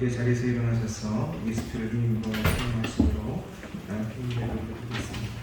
함께 자리에서 일어나셔서 예수표를 힘입어 사용하시도록 함께 기도드리겠습니다.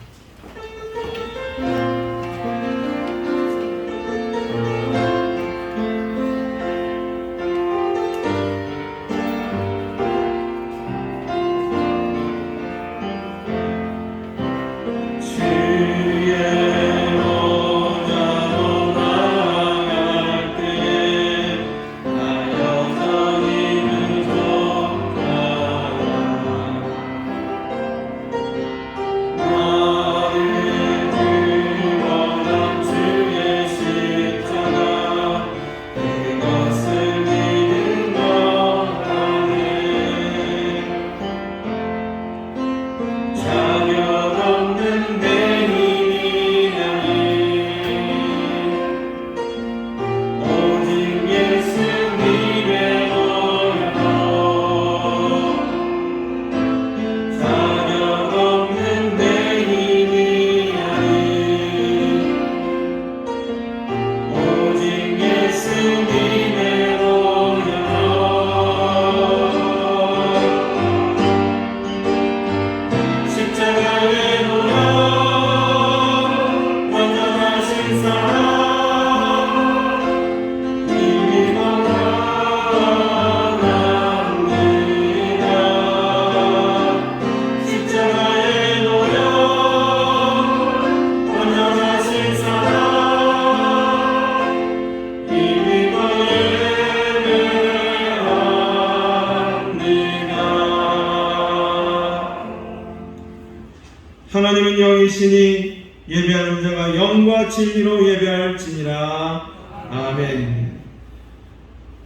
하나님은 영이시니 예배하는 자가 영과 진리로 예배할지니라. 아멘.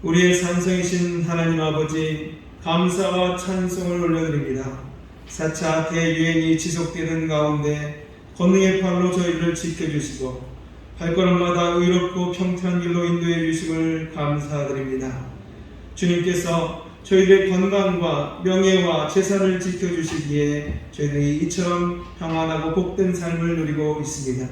우리의 산성이신 하나님 아버지, 감사와 찬송을 올려드립니다. 4차 대유행이 지속되는 가운데 권능의 팔로 저희를 지켜주시고 발걸음마다 의롭고 평탄한 길로 인도해 주심을 감사드립니다. 주님께서 저희들의 건강과 명예와 재산을 지켜주시기에 저희들이 이처럼 평안하고 복된 삶을 누리고 있습니다.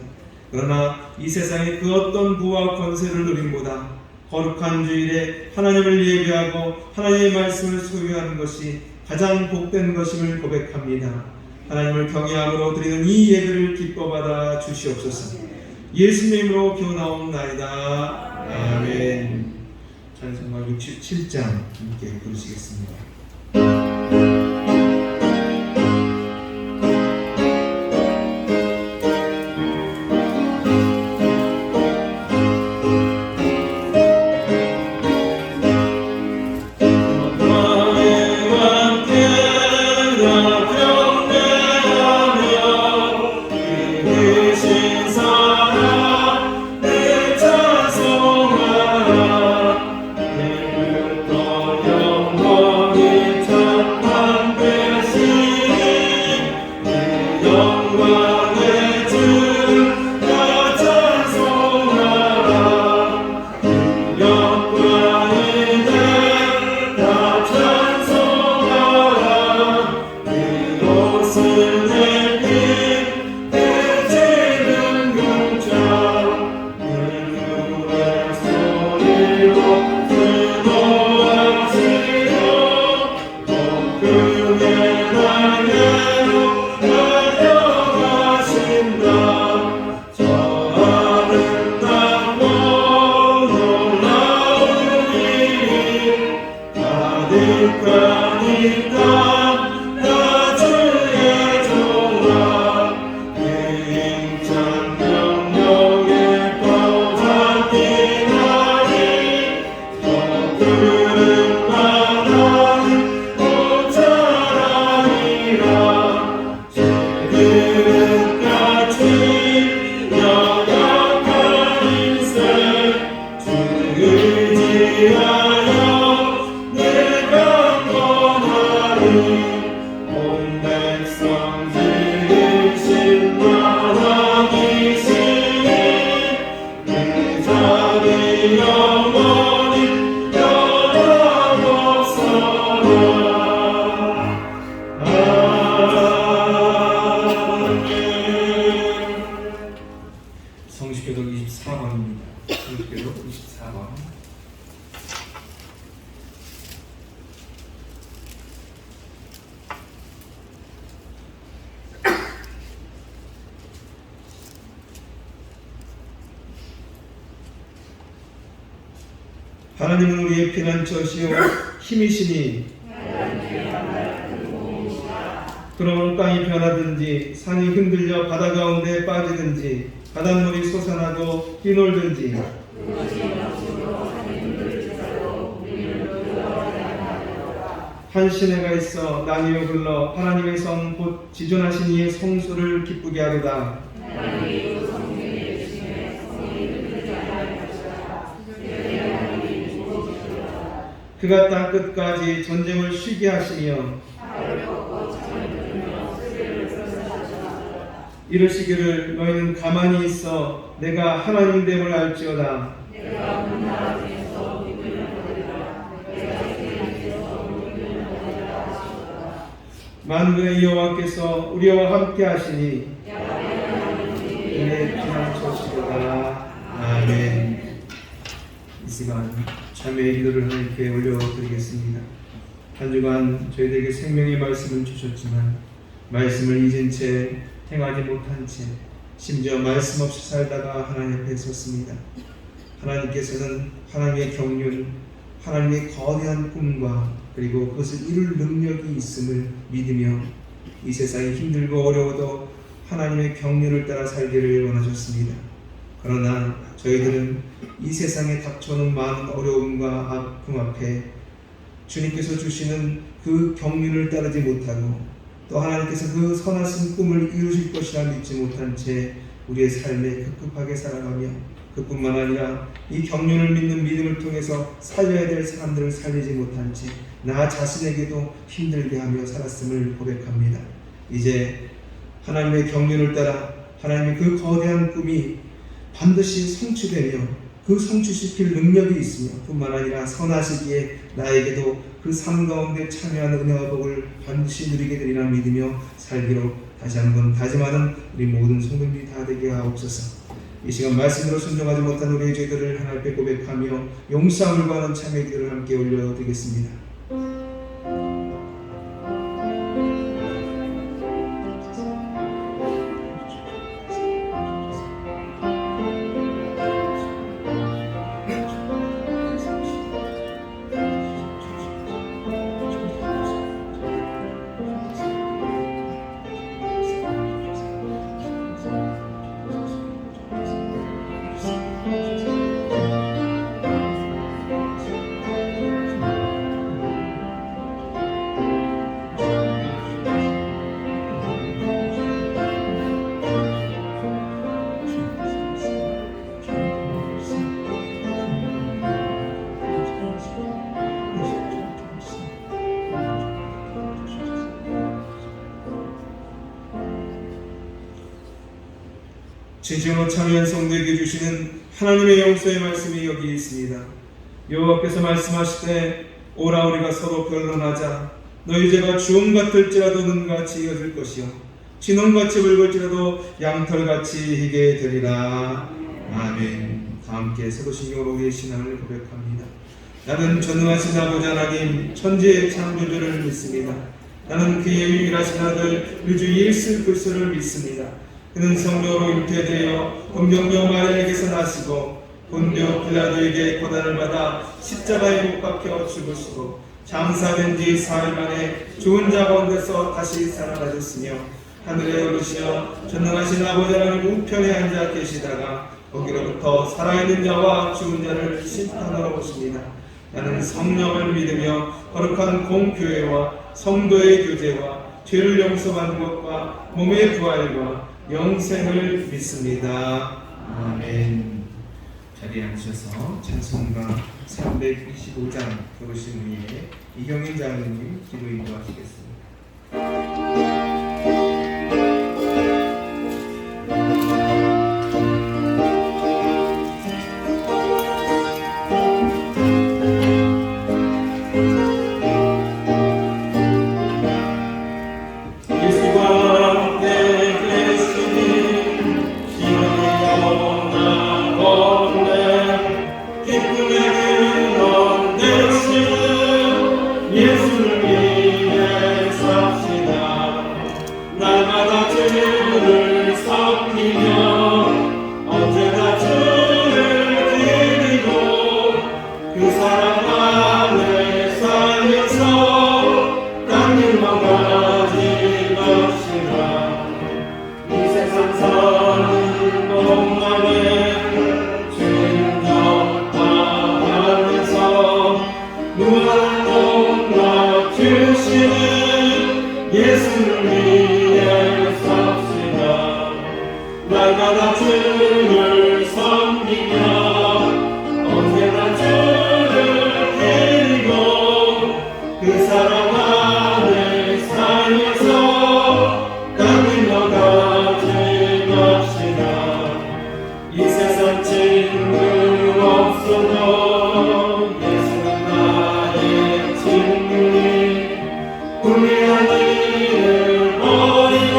그러나 이 세상의 그 어떤 부와 권세를 누림보다 거룩한 주일에 하나님을 예배하고 하나님의 말씀을 소유하는 것이 가장 복된 것임을 고백합니다. 하나님을 경외함으로 드리는 이 예배를 기뻐받아 주시옵소서. 예수님의 이름으로 기도나옵나이다. 아멘. 찬송가 67장 함께 부르시겠습니다. 하나님은 우리의 피난처시요 힘이시니 그러므로 땅이 변하든지 산이 흔들려 바다 가운데 빠지든지 바닷물이 솟아나고 뛰놀든지 한 시내가 있어 나뉘어 흘러 하나님의 성 곧 지존하신 이의 성소를 기쁘게 하도다. 그가 땅 끝까지 전쟁을 쉬게 하시며 이르시기를 너희는 가만히 있어 내가 하나님됨을 알지어다. 만군의 여호와께서 우리와 함께 하시니 우리의 피난처시로다. 아멘. 이 시간 참회의 기도를 하나님께 올려드리겠습니다. 한 주간 저희들에게 생명의 말씀을 주셨지만 말씀을 잊은 채 행하지 못한 채 심지어 말씀 없이 살다가 하나님 앞에 섰습니다. 하나님께서는 하나님의 경륜, 하나님의 거대한 꿈과 그리고 그것을 이룰 능력이 있음을 믿으며 이 세상이 힘들고 어려워도 하나님의 경륜을 따라 살기를 원하셨습니다. 그러나 저희들은 이 세상에 닥쳐오는 많은 어려움과 아픔 앞에 주님께서 주시는 그 경륜을 따르지 못하고 또 하나님께서 그 선하신 꿈을 이루실 것이라 믿지 못한 채 우리의 삶에 급급하게 살아가며 그뿐만 아니라 이 경륜을 믿는 믿음을 통해서 살려야 될 사람들을 살리지 못한 채 나 자신에게도 힘들게 하며 살았음을 고백합니다. 이제 하나님의 경륜을 따라 하나님의 그 거대한 꿈이 반드시 성취되며 그 성취시킬 능력이 있으며 뿐만 아니라 선하시기에 나에게도 그 삶 가운데 참여하는 은혜와 복을 반드시 누리게 되리라 믿으며 살기로 다시 한번 다짐하는 우리 모든 성도님이 다 되게 하옵소서. 이 시간 말씀으로 순종하지 못한 우리의 죄들을 하나님 앞에 고백하며 용서함을 구하는 참회 기도를 함께 올려드리겠습니다. 진정으로 참여한 성도에게 주시는 하나님의 용서의 말씀이 여기 있습니다. 여호와께서 말씀하시되 오라 우리가 서로 변론하자. 너희 죄가 주홍 같을지라도 눈같이 이어질 것이요 진홍같이 붉을지라도 양털같이 희게 되리라. 아멘. 다 함께 사도신경으로 우리의 신앙을 고백합니다. 나는 전능하신 아버지 하나님 천지의 창조주를 믿습니다. 나는 그의 유일하신 아들 우주 예수 그리스도를 믿습니다. 그는 성령으로 잉태되어 금경녀 마리아에게서 나시고 본디오 빌라도에게 고난을 받아 십자가에 못 박혀 죽으시고 장사된 지 4일 만에 죽은 자 가운데서 다시 살아나셨으며 하늘에 오르시어 전능하신 아버지 하나님 우편에 앉아 계시다가 거기로부터 살아있는 자와 죽은 자를 심판하러 오십니다. 나는 성령을 믿으며 거룩한 공교회와 성도의 교제와 죄를 용서받는 것과 몸의 부활과 영생을 믿습니다. 아멘. 자리에 앉으셔서 찬송가 325장 부르신 후에 이경인 장로님 기도 인도하시겠습니다. 언제나 주를 기리고 그 사랑 예수를 위해 섭시다. 날마다 주를 섬기며 언제나 주를 드리고 그 사랑 안에 살면서 강일로 가지 맙시다. 이 세상 친구 없어도 예수는 나의 친구니 불리한 일을 버리고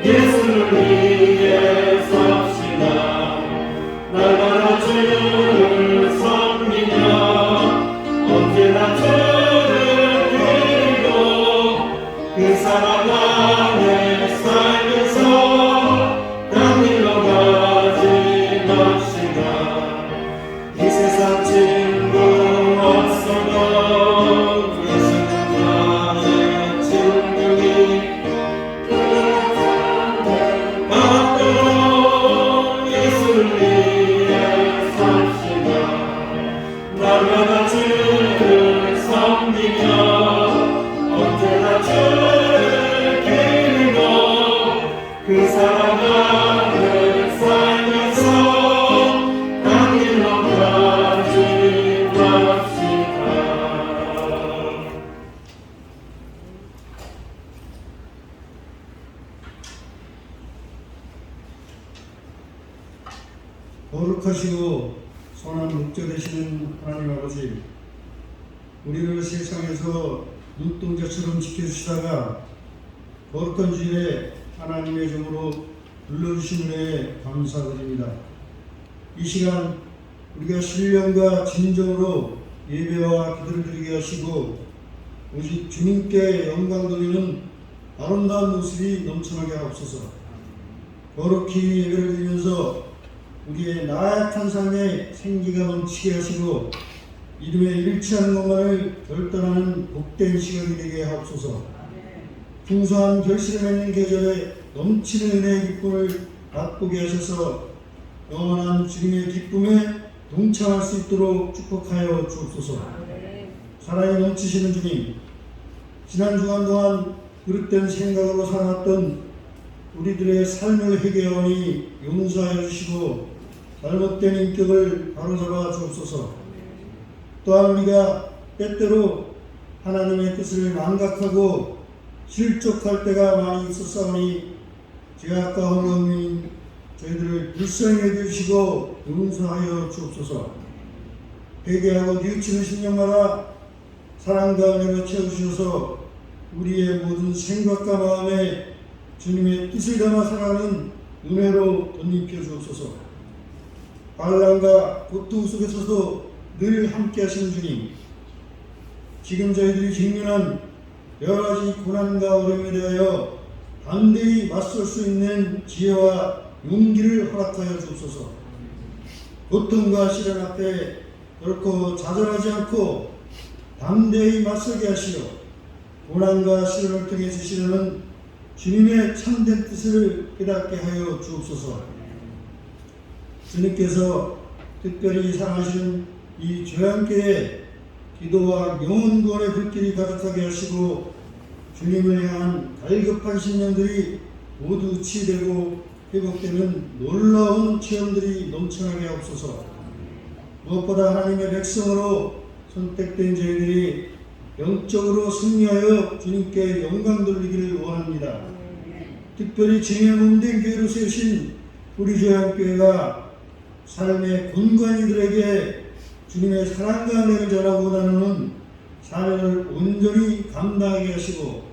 예수를 위해 섭시다. 날마다 주를 섬기며 언제나 주를 드리고 그 사랑 안에 살면서 강일로 가지 맙시다. 이 세상 친구 없어도 예수는 나의 친구니 받도록 예수를 위해 삽시다. 날마다 주를 섬기며 언제나 주를 기리고 그 사랑 안에 살면서 강일로 가지 맙시다. 거룩하시고 선한 목자 되시는 하나님 아버지, 우리를 세상에서 눈동자처럼 지켜주시다가 거룩한 주일에 하나님의 종으로 불러주신 은혜에 감사드립니다. 이 시간 우리가 신령과 진정으로 예배와 기도를 드리게 하시고 오직 주님께 영광 돌리는 아름다운 모습이 넘쳐나게 하옵소서. 거룩히 예배를 드리면서 우리의 나약한 삶에 생기가 넘치게 하시고 이름에 일치하는 것만을 결단하는 복된 시간이 되게 하옵소서. 풍성한 결실을 맺는 계절에 넘치는 은혜의 기쁨을 맛보게 하셔서 영원한 주님의 기쁨에 동참할 수 있도록 축복하여 주옵소서. 사랑이 넘치시는 주님, 지난 주간 동안 그릇된 생각으로 살았던 우리들의 삶을 회개하오니 용서하여 주시고 잘못된 인격을 바로잡아 주옵소서. 또한 우리가 때때로 하나님의 뜻을 망각하고 실족할 때가 많이 있었사오니 죄악과 험악인 저희들을 불쌍히 여겨주시고 용서하여 주옵소서. 회개하고 뉘우치는 심령마다 사랑과 은혜로 채워주셔서 우리의 모든 생각과 마음에 주님의 뜻을 담아 살아가는 은혜로 덧입혀 주옵소서. 반란과 고통 속에서도 늘 함께 하시는 주님, 지금 저희들이 직면한 여러 가지 고난과 어려움에 대하여 담대히 맞설 수 있는 지혜와 용기를 허락하여 주옵소서. 고통과 시련 앞에 결코 좌절하지 않고 담대히 맞서게 하시어 고난과 시련을 통해 주시려는 주님의 참된 뜻을 깨닫게 하여 주옵소서. 주님께서 특별히 사랑하시는 이 조양교회 기도와 영혼 구원의 불길이 가득하게 하시고 주님을 향한 갈급한 심령들이 모두 치유되고 회복되는 놀라운 체험들이 넘쳐나게 하옵소서. 무엇보다 하나님의 백성으로 선택된 저희들이 영적으로 승리하여 주님께 영광 돌리기를 원합니다. 특별히 주님의 몸된 교회로 세우신 우리 조양교회가 삶의 권관이들에게 주님의 사랑과 은혜를 전하고 나누는 사명을 온전히 감당하게 하시고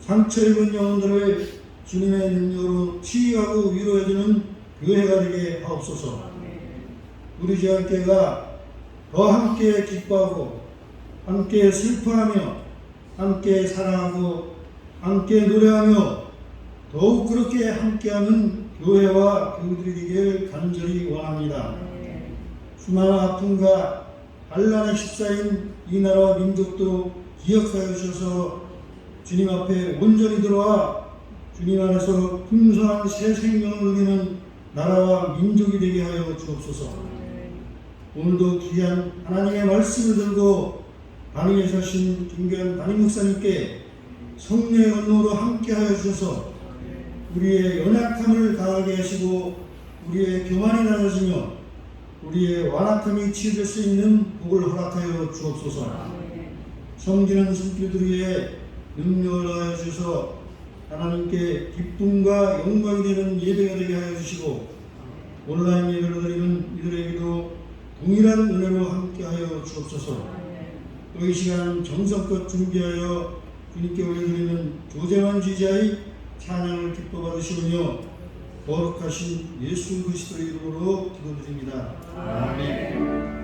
상처 입은 영혼들을 주님의 능력으로 치유하고 위로해주는 교회가 되게 하옵소서. 우리 조양교회가 더 함께 기뻐하고 함께 슬퍼하며 함께 사랑하고 함께 노래하며 더욱 그렇게 함께하는 교회와 교우들이 되기를 간절히 원합니다. 수많은 아픔과 반란의 십사인 이 나라와 민족도 기억하여 주셔서 주님 앞에 온전히 들어와 주님 안에서 풍성한 새 생명을 누리는 나라와 민족이 되게 하여 주옵소서. 오늘도 귀한 하나님의 말씀을 들고 반응에 서신 김교현 담임 목사님께 성령의 언노로 함께하여 주셔서 우리의 연약함을 다하게 하시고 우리의 교만이 낮아지며 우리의 완악함이 치유될 수 있는 복을 허락하여 주옵소서. 섬기는 손길들 위해 능력을 하여 주셔서 하나님께 기쁨과 영광이 되는 예배가 되게 하여 주시고 온라인 예배를 드리는 이들에게도 동일한 은혜로 함께하여 주옵소서. 또 이 시간 정성껏 준비하여 주님께 올려드리는 조재환 지휘자의 찬양을 기뻐 받으시오며 거룩하신 예수 그리스도의 이름으로 기도드립니다. 아멘.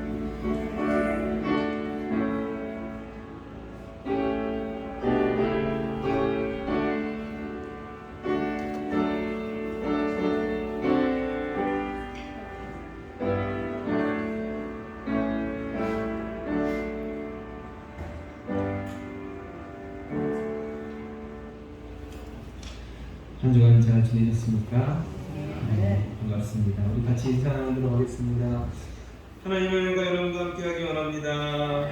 한 주간 잘 지내셨습니까? 네, 반갑습니다. 우리 같이 인사 나누도록 하겠습니다. 하나님의 은혜가 여러분과 함께하기 원합니다.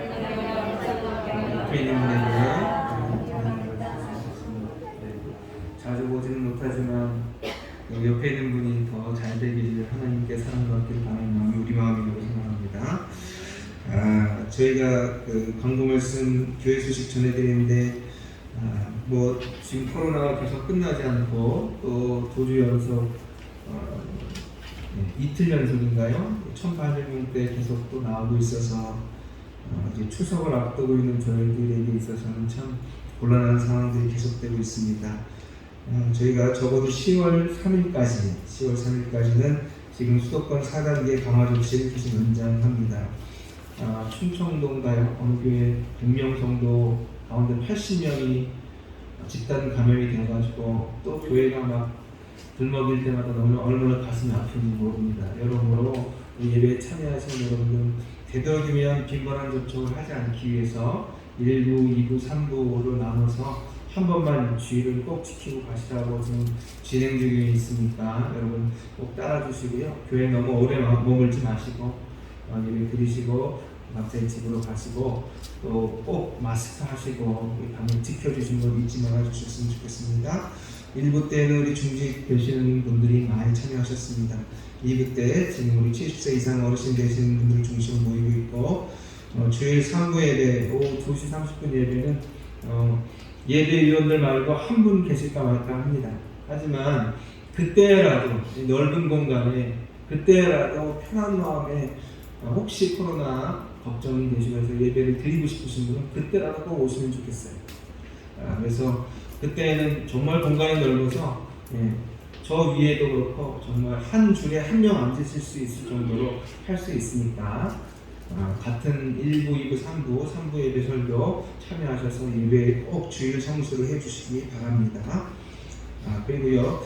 옆에 있는 분에게 자주 보지는 못하지만 옆에 있는 분이 더 잘 되기를 하나님께 사랑받기를 바라는 마음이 우리 마음이라고 생각합니다. 저희가 광고 말씀 교회 소식 전해드리는데 지금 코로나가 계속 끝나지 않고 또 2주 연속 이틀 연속인가요? 1,800명대 계속 또 나오고 있어서 이제 추석을 앞두고 있는 저희들에게 있어서는 참 곤란한 상황들이 계속되고 있습니다. 저희가 적어도 10월 3일까지는 지금 수도권 4단계 강화 조치를 계속 연장합니다. 충청도인가요? 어느 교회 100명 정도 가운데 80명이 집단 감염이 되어가지고 또 교회가 막 들먹일 때마다 너무 얼마나 가슴이 아픈지 모릅니다. 여러모로 예배에 참여하시는 여러분들 되도록이면 빈번한 접촉을 하지 않기 위해서 1부, 2부, 3부로 나눠서 한 번만 주의를 꼭 지키고 가시라고 지금 진행 중에 있으니까 여러분 꼭 따라주시고요. 교회 너무 오래 머물지 마시고 예배 드리시고 각자의 집으로 가시고 또 꼭 마스크 하시고 방역 지켜주신 것 잊지 말아주셨으면 좋겠습니다. 1부 때는 우리 중직 되시는 분들이 많이 참여하셨습니다. 2부 때 지금 우리 70세 이상 어르신 되시는 분들 중심으로 모이고 있고 주일 3부 예배 오후 2시 30분 예배는 예배위원들 말고 한 분 계실까 말까 합니다. 하지만 그때라도 넓은 공간에 그때라도 편한 마음에 혹시 코로나 걱정이 되시면서 예배를 드리고 싶으신 분은 그때라도 꼭 오시면 좋겠어요. 그래서 그때는 정말 공간이 넓어서 저 위에도 그렇고 정말 한 줄에 한 명 앉으실 수 있을 정도로 할 수 있으니까 같은 1부, 2부, 3부 예배 설교 참여하셔서 예배에 꼭 주일 성수를 해주시기 바랍니다. 그리고요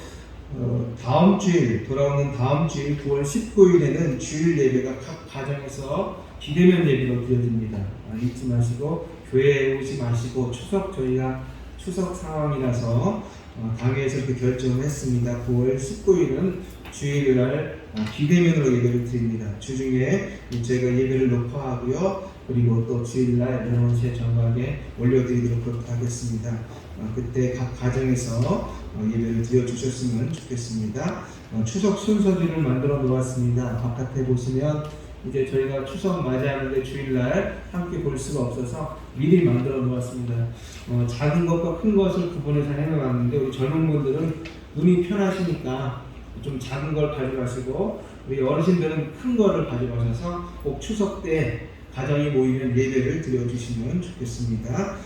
돌아오는 다음 주일 9월 19일에는 주일 예배가 각 가정에서 비대면 예배로 드려집니다. 잊지 마시고 교회에 오지 마시고 저희가 추석 상황이라서 당회에서 이렇게 결정을 했습니다. 9월 19일은 주일날 비대면으로 예배를 드립니다. 주중에 저희가 예배를 녹화하고요. 그리고 또 주일날 11시에 정각에 올려드리도록 하겠습니다. 그때 각 가정에서 예배를 드려주셨으면 좋겠습니다. 추석 순서지를 만들어 놓았습니다. 바깥에 보시면 이제 저희가 추석 맞이하는데 주일날 함께 볼 수가 없어서 미리 만들어 놓았습니다. 작은 것과 큰 것을 구분해서 해놓았는데 우리 젊은 분들은 눈이 편하시니까 좀 작은 걸 가져가시고 우리 어르신들은 큰 거를 가져가셔서 꼭 추석 때 가정이 모이면 예배를 드려주시면 좋겠습니다.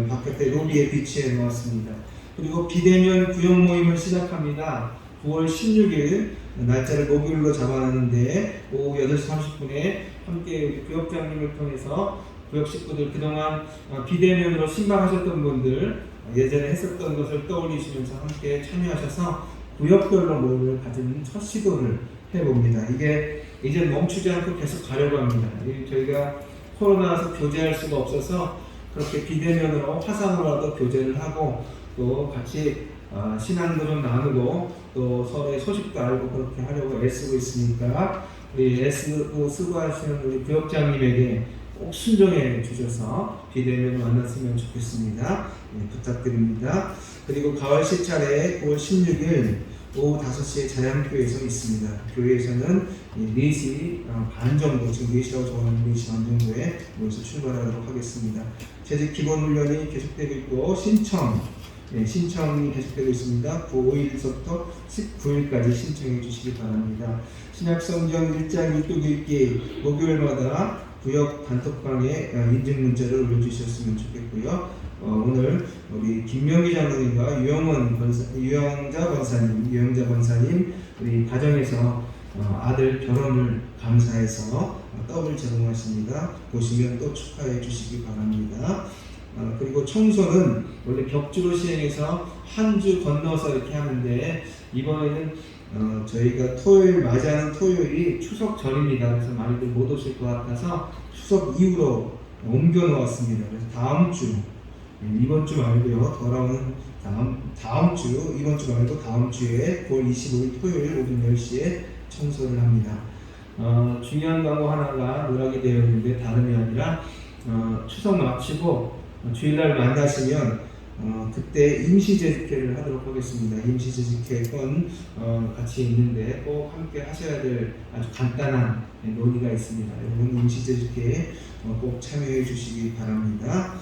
바깥에 로비에 비치해 놓았습니다. 그리고 비대면 구역 모임을 시작합니다. 9월 16일 날짜를 목요일로 잡아놨는데 오후 8시 30분에 함께 구역장님을 통해서 구역 식구들 그동안 비대면으로 신방하셨던 분들 예전에 했었던 것을 떠올리시면서 함께 참여하셔서 구역별로 모임을 가지는 첫 시도를 해봅니다. 이게 이제 멈추지 않고 계속 가려고 합니다. 저희가 코로나라서 교제할 수가 없어서 그렇게 비대면으로 화상으로라도 교제를 하고 또 같이 신앙도 좀 나누고 또 서로의 소식도 알고 그렇게 하려고 애쓰고 있으니까 우리 애쓰고 수고하시는 우리 구역장님에게 꼭 순종해 주셔서 비대면을 만났으면 좋겠습니다. 부탁드립니다. 그리고 가을 시찰에 9월 16일 오후 5시에 자양교회에서 있습니다. 교회에서는 4시 반 정도, 지금 4시라고 적었는데 4시 반 정도에 모여서 출발하도록 하겠습니다. 재직 기본훈련이 계속되고 있고 신청이 계속되고 있습니다. 5일서부터 19일까지 신청해 주시기 바랍니다. 신약성경 1장 6독 읽기 목요일마다 구역 단톡방에 인증 문자를 올려주셨으면 좋겠고요. 오늘 우리 김명기 장로님과 유영자 권사님 우리 가정에서 아들 결혼을 감사해서 떡을 제공하십니다. 보시면 또 축하해 주시기 바랍니다. 그리고 청소는 원래 격주로 시행해서 한 주 건너서 이렇게 하는데 이번에는 저희가 맞이하는 토요일이 추석 전입니다. 그래서 많이들 못 오실 것 같아서 추석 이후로 옮겨 놓았습니다. 그래서 다음 주, 이번 주 말고요. 돌아오는 다음 주, 이번 주 말고 다음 주에 9월 25일 토요일 오전 10시에 청소를 합니다. 중요한 광고 하나가 누락이 되어 있는데 다름이 아니라 추석 마치고 주일날 만나시면 그때 임시재직회를 하도록 하겠습니다. 임시재직회건 같이 있는데 꼭 함께 하셔야 될 아주 간단한 논의가 있습니다. 여러분 임시재직회에 꼭 참여해 주시기 바랍니다.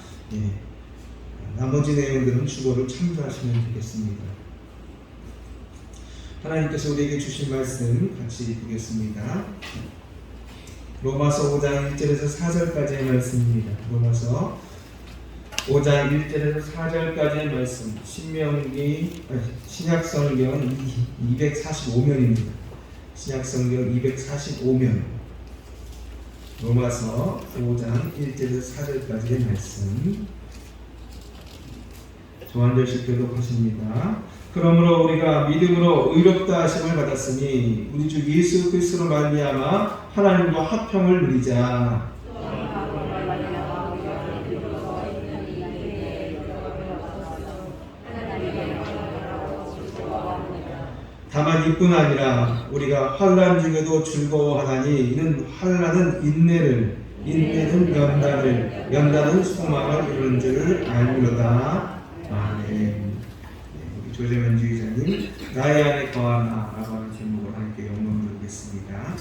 나머지 내용들은 주보를 참조하시면 되겠습니다. 하나님께서 우리에게 주신 말씀 같이 보겠습니다. 로마서 5장 1절에서 4절까지의 말씀입니다. 로마서 5장 1절에서 4절까지의 말씀, 신약성경 245면입니다. 신약성경 245면, 로마서 5장 1절에서 4절까지의 말씀, 조한절식 교독하십니다. 그러므로 우리가 믿음으로 의롭다 하심을 받았으니 우리 주 예수 그리스도로 말미암아 하나님과 화평을 누리자. 다만 이뿐 아니라 우리가 환난 중에도 즐거워하나니 이는 환난은 인내를, 인내는 연단을, 연단은 소망을 이루는 줄을 알미로다. 아멘. 우리 조재면 주의자님 나의 안에 거하나 라고 하는 제목으로 함께 영광을 드리겠습니다.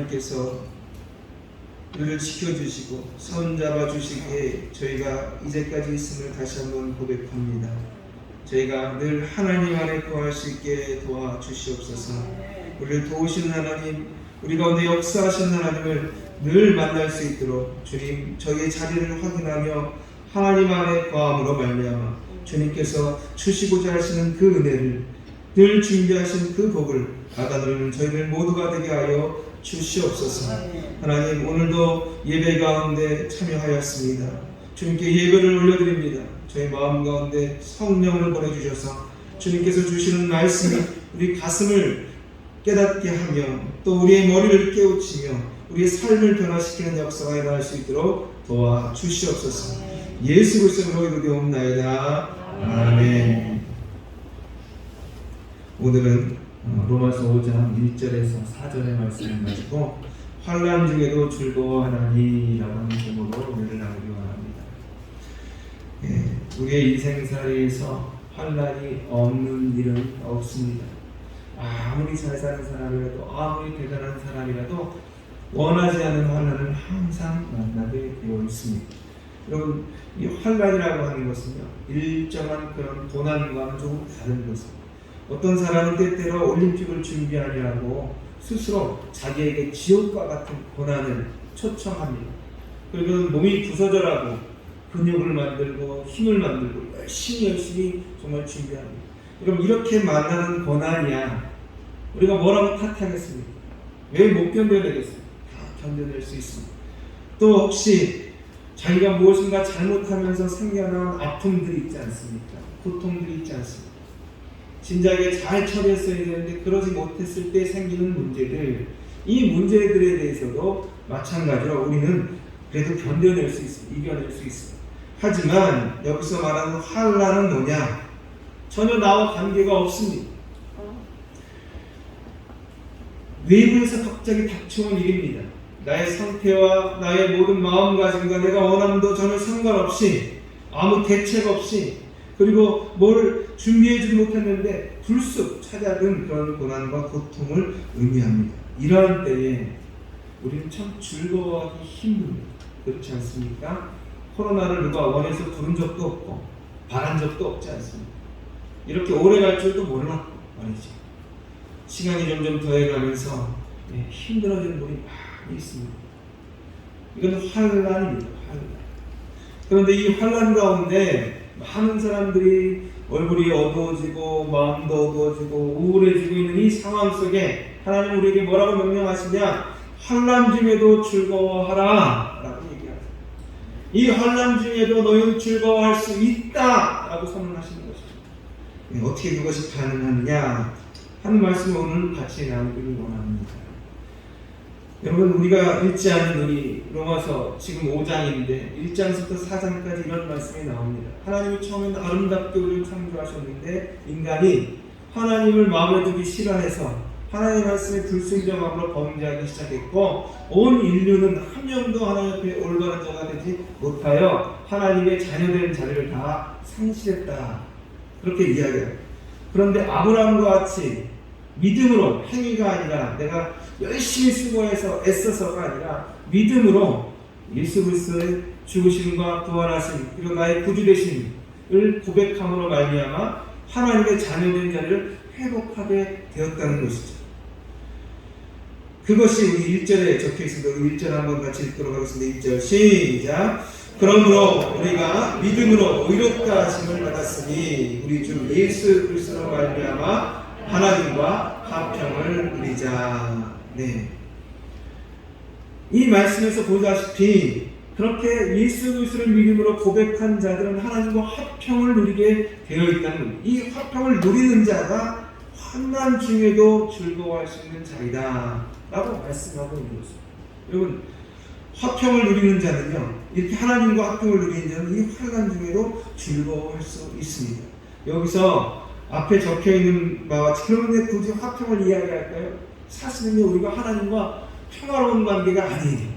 하나님께서 우리를 지켜주시고 손잡아 주시기에 저희가 이제까지 있음을 다시 한번 고백합니다. 저희가 늘 하나님 안에 거할 수 있게 도와주시옵소서. 우리를 도우시는 하나님, 우리 가운데 역사하신 하나님을 늘 만날 수 있도록 주님, 저희의 자리를 확인하며 하나님 안에 거함으로 말미암아 주님께서 주시고자 하시는 그 은혜를, 늘 준비하신 그 복을 받아들이는 저희들 모두가 되게 하여 주시옵소서. 하나님, 오늘도 예배 가운데 참여하였습니다. 주님께 예배를 올려드립니다. 저희 마음 가운데 성령을 보내주셔서 주님께서 주시는 말씀이 우리 가슴을 깨닫게 하며 또 우리의 머리를 깨우치며 우리의 삶을 변화시키는 역사가 일어날 수 있도록 도와주시옵소서. 예수 그리스도로 기도하옵나이다. 아멘. 오늘은 로마서 5장 1절에서 4절의 말씀을 가지고 환난 중에도 즐거워하나니라고 하는 제목으로 오늘 나누기 원합니다. 우리의 인생살이에서 환난이 없는 일은 없습니다. 아무리 잘 사는 사람이라도, 아무리 대단한 사람이라도 원하지 않은 환난은 항상 만나게 되어 있습니다. 여러분, 이 환난이라고 하는 것은요, 일정한 그런 고난과는 조금 다른 것입니다. 어떤 사람은 때때로 올림픽을 준비하려고 스스로 자기에게 지옥과 같은 고난을 초청합니다. 그리고 몸이 부서져라고 근육을 만들고 힘을 만들고 열심히 정말 준비합니다. 그럼 이렇게 만나는 고난이야 우리가 뭐라고 탓하겠습니까? 왜 못 견뎌내겠습니까? 다 견뎌낼 수 있습니다. 또 혹시 자기가 무엇인가 잘못하면서 생겨난 아픔들이 있지 않습니까? 고통들이 있지 않습니까? 진작에 잘 처리했어야 되는데 그러지 못했을 때 생기는 문제들, 이 문제들에 대해서도 마찬가지로 우리는 그래도 견뎌낼 수 있습니다. 이겨낼 수 있습니다. 하지만 여기서 말하는 환난은 뭐냐? 전혀 나와 관계가 없습니다. 외부에서 갑자기 닥쳐온 일입니다. 나의 상태와 나의 모든 마음가짐과 내가 원함도 전혀 상관없이, 아무 대책 없이, 그리고 뭘 준비해주지 못했는데 불쑥 찾아든 그런 고난과 고통을 의미합니다. 이러한 때에 우리는 참 즐거워하기 힘듭니다. 그렇지 않습니까? 코로나를 누가 원해서 부른 적도 없고 바란 적도 없지 않습니까? 이렇게 오래 갈 줄도 몰랐고 말이죠. 시간이 점점 더해가면서 힘들어지는 분이 많이 있습니다. 이건 환난입니다. 환난. 그런데 이 환난 가운데 많은 사람들이 얼굴이 어두워지고 마음도 어두워지고 우울해지고 있는 이 상황 속에 하나님 우리에게 뭐라고 명령하시냐? 환난 중에도 즐거워하라 라고 얘기하세요. 이 환난 중에도 너희는 즐거워할 수 있다 라고 선언하시는 것입니다. 어떻게 그것이 가능하느냐 하는 말씀을 오늘 같이 나누기를 원합니다. 여러분, 우리가 읽지 않은 이 로마서 지금 5장인데 1장부터 4장까지 이런 말씀이 나옵니다. 하나님이 처음에는 아름답게 우리를 창조하셨는데 인간이 하나님을 마음에 두기 싫어해서 하나님의 말씀에 불순종함으로 범죄하기 시작했고, 온 인류는 한 명도 하나님 앞에 올바른 자가 되지 못하여 하나님의 자녀된 자리를 다 상실했다. 그렇게 이야기합니다. 그런데 아브라함과 같이 믿음으로, 행위가 아니라 내가 열심히 수고해서 애써서가 아니라 믿음으로 예수 그리스도의 죽으심과 부활하심 그리고 나의 구주 되심을 고백함으로 말미암아 하나님의 자녀된 자리를 회복하게 되었다는 것이죠. 그것이 우리 1절에 적혀 있습니다. 1절 한번 같이 읽도록 하겠습니다. 1절 시작. 그러므로 우리가 믿음으로 의롭다 하심을 받았으니 우리 주 예수 그리스도로 말미암아 하나님과 화평을 누리자. 네. 이 말씀에서 보다시피 그렇게 예수 그리스도를 믿음으로 고백한 자들은 하나님과 화평을 누리게 되어 있다는 겁니다. 이 화평을 누리는 자가 환난 중에도 즐거워할 수 있는 자이다 라고 말씀하고 있는 것입니다. 여러분, 화평을 누리는 자는요, 이렇게 하나님과 화평을 누리는 자는 이 환난 중에도 즐거워할 수 있습니다. 여기서 앞에 적혀 있는 바와 같이 그런데 굳이 화평을 이야기할까요? 사실은요, 우리가 하나님과 평화로운 관계가 아니에요.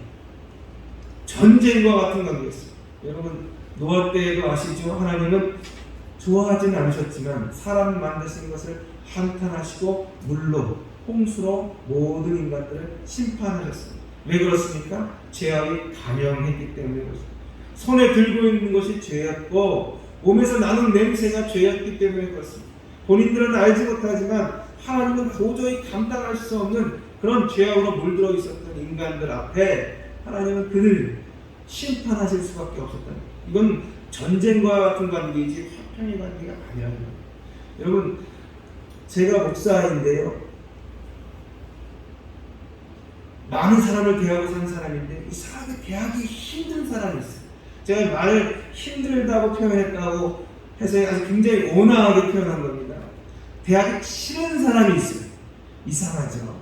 전쟁과 같은 관계였어요. 여러분, 노아 때에도 아시죠? 하나님은 좋아하지는 않으셨지만 사람 만드신 것을 한탄하시고 물로 홍수로 모든 인간들을 심판하셨습니다. 왜 그렇습니까? 죄악이 감염했기 때문에 그렇습니다. 손에 들고 있는 것이 죄였고 몸에서 나는 냄새가 죄였기 때문에 그렇습니다. 본인들은 알지 못하지만 하나님은 도저히 감당할 수 없는 그런 죄악으로 물들어 있었던 인간들 앞에 하나님은 그들을 심판하실 수밖에 없었다. 이건 전쟁과 같은 관계이지 화평의 관계가 아니라는 거예요. 여러분, 제가 목사인데요. 많은 사람을 대하고 산 사람인데 이 사람을 대하기 힘든 사람이 있어요. 제가 말을 힘들다고 표현했다고 해서 아주 굉장히 온화하게 표현한 겁니다. 대하기 싫은 사람이 있어요. 이상하죠?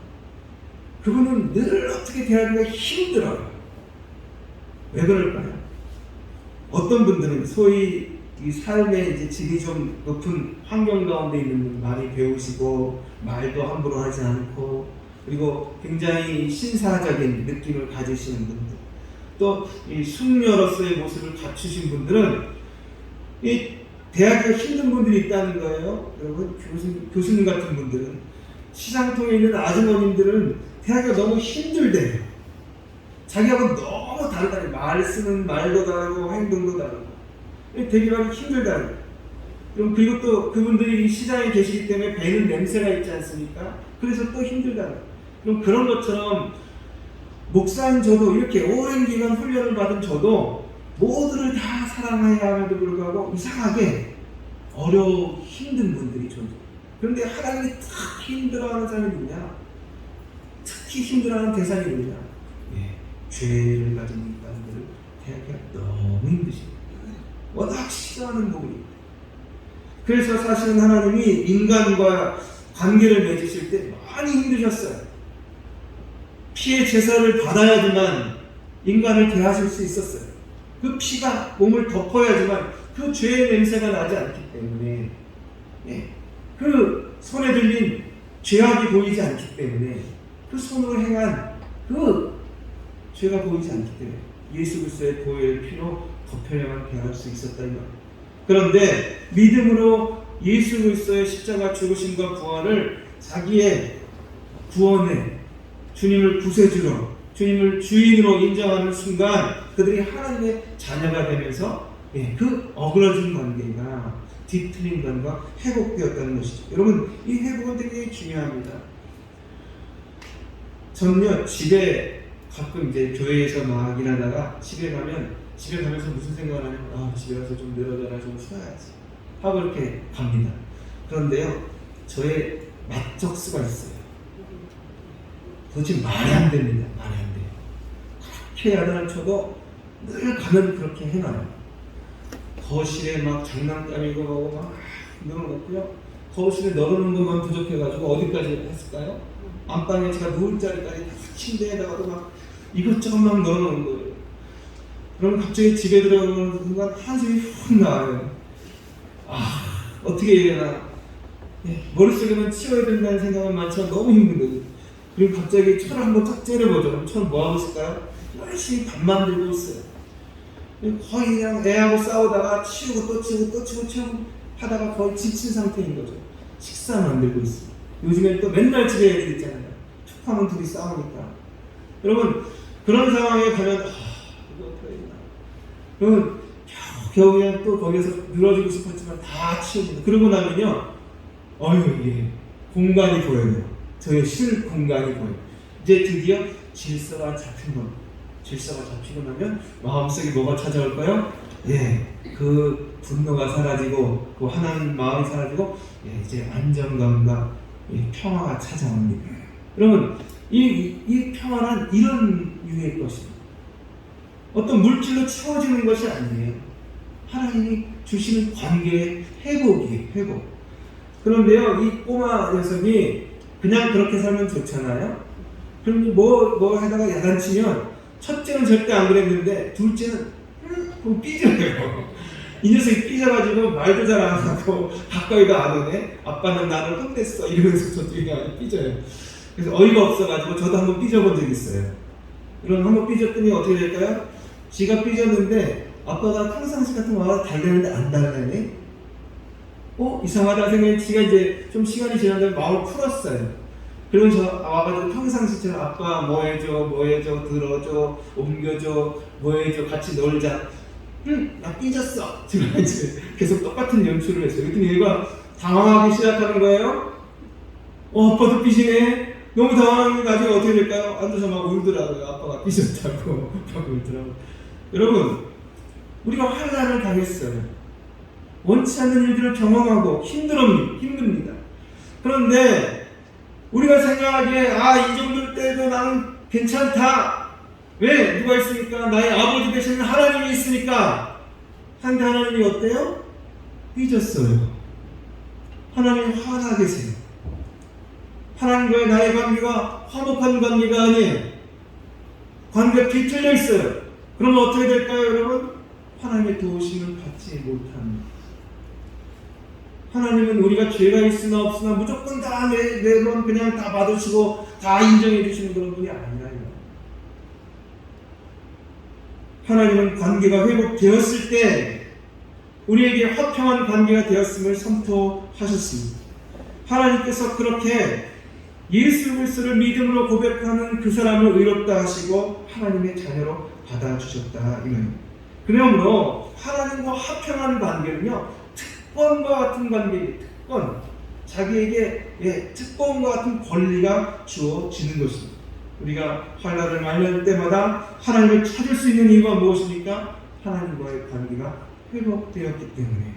그분은 늘 어떻게 대하기가 힘들어요. 왜 그럴까요? 어떤 분들은 소위 이 삶의 이제 질이 좀 높은 환경 가운데 있는 분, 많이 배우시고 말도 함부로 하지 않고 그리고 굉장히 신사적인 느낌을 가지시는 분들, 또 이 숙녀로서의 모습을 갖추신 분들은 이 대하기가 힘든 분들이 있다는 거예요. 여러분, 교수님 같은 분들은, 시장통에 있는 아주머님들은 대하기가 너무 힘들대요. 자기하고 너무 다르다니, 말 쓰는 말도 다르고 행동도 다르고 대기하기 힘들다는 거예요. 그리고 또 그분들이 시장에 계시기 때문에 배는 냄새가 있지 않습니까? 그래서 또 힘들다는 거예요. 그럼 그런 것처럼 목사인 저도, 이렇게 오랜 기간 훈련을 받은 저도 모두를 다 사랑해야 함에도 불구하고 이상하게 어려워 힘든 분들이 존재해요. 그런데 하나님이 특히 힘들어하는 사람이 누구냐? 특히 힘들어하는 대상이 누구냐? 죄를 가진 인간들을 대하기가 너무 힘드십니다. 워낙 싫어하는 부분입니다. 그래서 사실은 하나님이 인간과 관계를 맺으실 때 많이 힘드셨어요. 피의 제사를 받아야지만 인간을 대하실 수 있었어요. 그 피가 몸을 덮어야지만 그 죄의 냄새가 나지 않기 때문에, 그 손에 들린 죄악이 보이지 않기 때문에, 그 손으로 행한 그 죄가 보이지 않기 때문에 예수 그리스도의 보혈 피로 덮여야만 대할 수 있었다 이 말이에요. 그런데 믿음으로 예수 그리스도의 십자가 죽으심과 부활을 자기의 구원에 주님을 구세주로, 주님을 주인으로 인정하는 순간 그들이 하나님의 자녀가 되면서 그 어그러진 관계가 뒤틀린 관계가 회복되었다는 것이죠. 여러분, 이 회복은 되게 중요합니다. 저는요, 집에 가끔 이제 교회에서 막 일하다가 집에 가면서 무슨 생각을 하냐면, 집에 가서 좀 늘어져라, 좀 쉬어야지 하고 이렇게 갑니다. 그런데요, 저의 맛적수가 있어요. 도대체 말이 안 됩니다. 말이 안 돼요. 그렇게 야단을 쳐도 늘 가면 그렇게 해놔요. 거실에 막 장난감이고 뭐고 막 넣어놓고요. 거실에 넣어놓는 것만 부족해가지고 어디까지 했을까요? 안방에 제가 누울 자리까지 침대에다가도 막 이것저것 막 넣어놓은 거예요. 그럼 갑자기 집에 들어가는 순간 한숨이 훅 나와요. 어떻게 해야 되나. 머릿속에만 치워야 된다는 생각은 많지만 너무 힘든 거죠. 그리고 갑자기 철을 한번 탁 째려보죠. 그럼 철은 뭐 하고 있을까요? 열심히 밥 만들고 있어요. 거의 그냥 애하고 싸우다가 치우고 또 치우고 또 치우고 하다가 거의 지친 상태인 거죠. 식사 만들고 있어요. 요즘엔 또 맨날 집에 애들 있잖아요. 툭 하면 둘이 싸우니까. 여러분, 그런 상황에 가면 이거 어떻게 해야 되나. 그러면 겨우 그냥 또 거기서 늘어지고 싶었지만 다 치웁니다. 그러고 나면요, 이게 공간이 보여요. 저의 실 공간이 보여요. 이제 드디어 질서가 잡힌 겁니다. 질서가 잡히고 나면 마음속에 뭐가 찾아올까요? 그 분노가 사라지고 그 하나님 마음이 사라지고 이제 안정감과 평화가 찾아옵니다. 여러분, 이 평화는 이런 유의 것입니다. 어떤 물질로 채워지는 것이 아니에요. 하나님이 주시는 관계의 회복이에요. 회복. 그런데요, 이 꼬마 녀석이 그냥 그렇게 살면 좋잖아요. 그럼 뭐 하다가 야단치면 첫째는 절대 안 그랬는데 둘째는 삐져요. 이 녀석이 삐져가지고 말도 잘 안 하고 가까이도 안 오네. 아빠는 나를 혼냈어 이러면서 저쪽에 아주 삐져요. 그래서 어이가 없어가지고 저도 한번 삐져본 적이 있어요. 그럼 한번 삐졌더니 어떻게 될까요? 지가 삐졌는데 아빠가 평상시 같은 거 와서 달래는데 안 달래네. 이상하다 생각해 지가 이제 좀 시간이 지난 다음에 마음을 풀었어요. 그리고 저 와가지고 평상시처럼 아빠 뭐 해줘, 들어줘, 옮겨줘, 뭐 해줘, 같이 놀자. 나 삐졌어. 제가 이제 계속 똑같은 연출을 했어요. 그랬더니 얘가 당황하기 시작하는 거예요. 아빠도 삐지네. 너무 당황하는 게 나중에 어떻게 될까요? 앉아서 막 울더라고요. 아빠가 삐졌다고 막 울더라고요. 여러분, 우리가 환난을 당했어요. 원치 않는 일들을 경험하고 힘듭니다. 그런데 우리가 생각하기에 이 정도 때도 나는 괜찮다. 왜? 누가 있으니까? 나의 아버지 되시는 하나님이 있으니까. 한데 하나님이 어때요? 삐졌어요. 하나님이 화나 계세요. 하나님과의 나의 관계가 화목한 관계가 아니에요. 관계가 뒤틀려 있어요. 그러면 어떻게 될까요, 여러분? 하나님의 도우심을 받지 못합니다. 하나님은 우리가 죄가 있으나 없으나 무조건 다 매번 그냥 다 받으시고 다 인정해 주시는 그런 분이 아니라요. 하나님은 관계가 회복되었을 때 우리에게 화평한 관계가 되었음을 선포하셨습니다. 하나님께서 그렇게 예수 그리스도를 믿음으로 고백하는 그 사람을 의롭다 하시고 하나님의 자녀로 받아주셨다 이 말입니다. 그러므로 하나님과 화평한 관계는요, 특권과 같은 관계입니다. 특권. 자기에게 특권과 같은 권리가 주어지는 것입니다. 우리가 환난을 만날 때마다 하나님을 찾을 수 있는 이유가 무엇입니까? 하나님과의 관계가 회복되었기 때문에,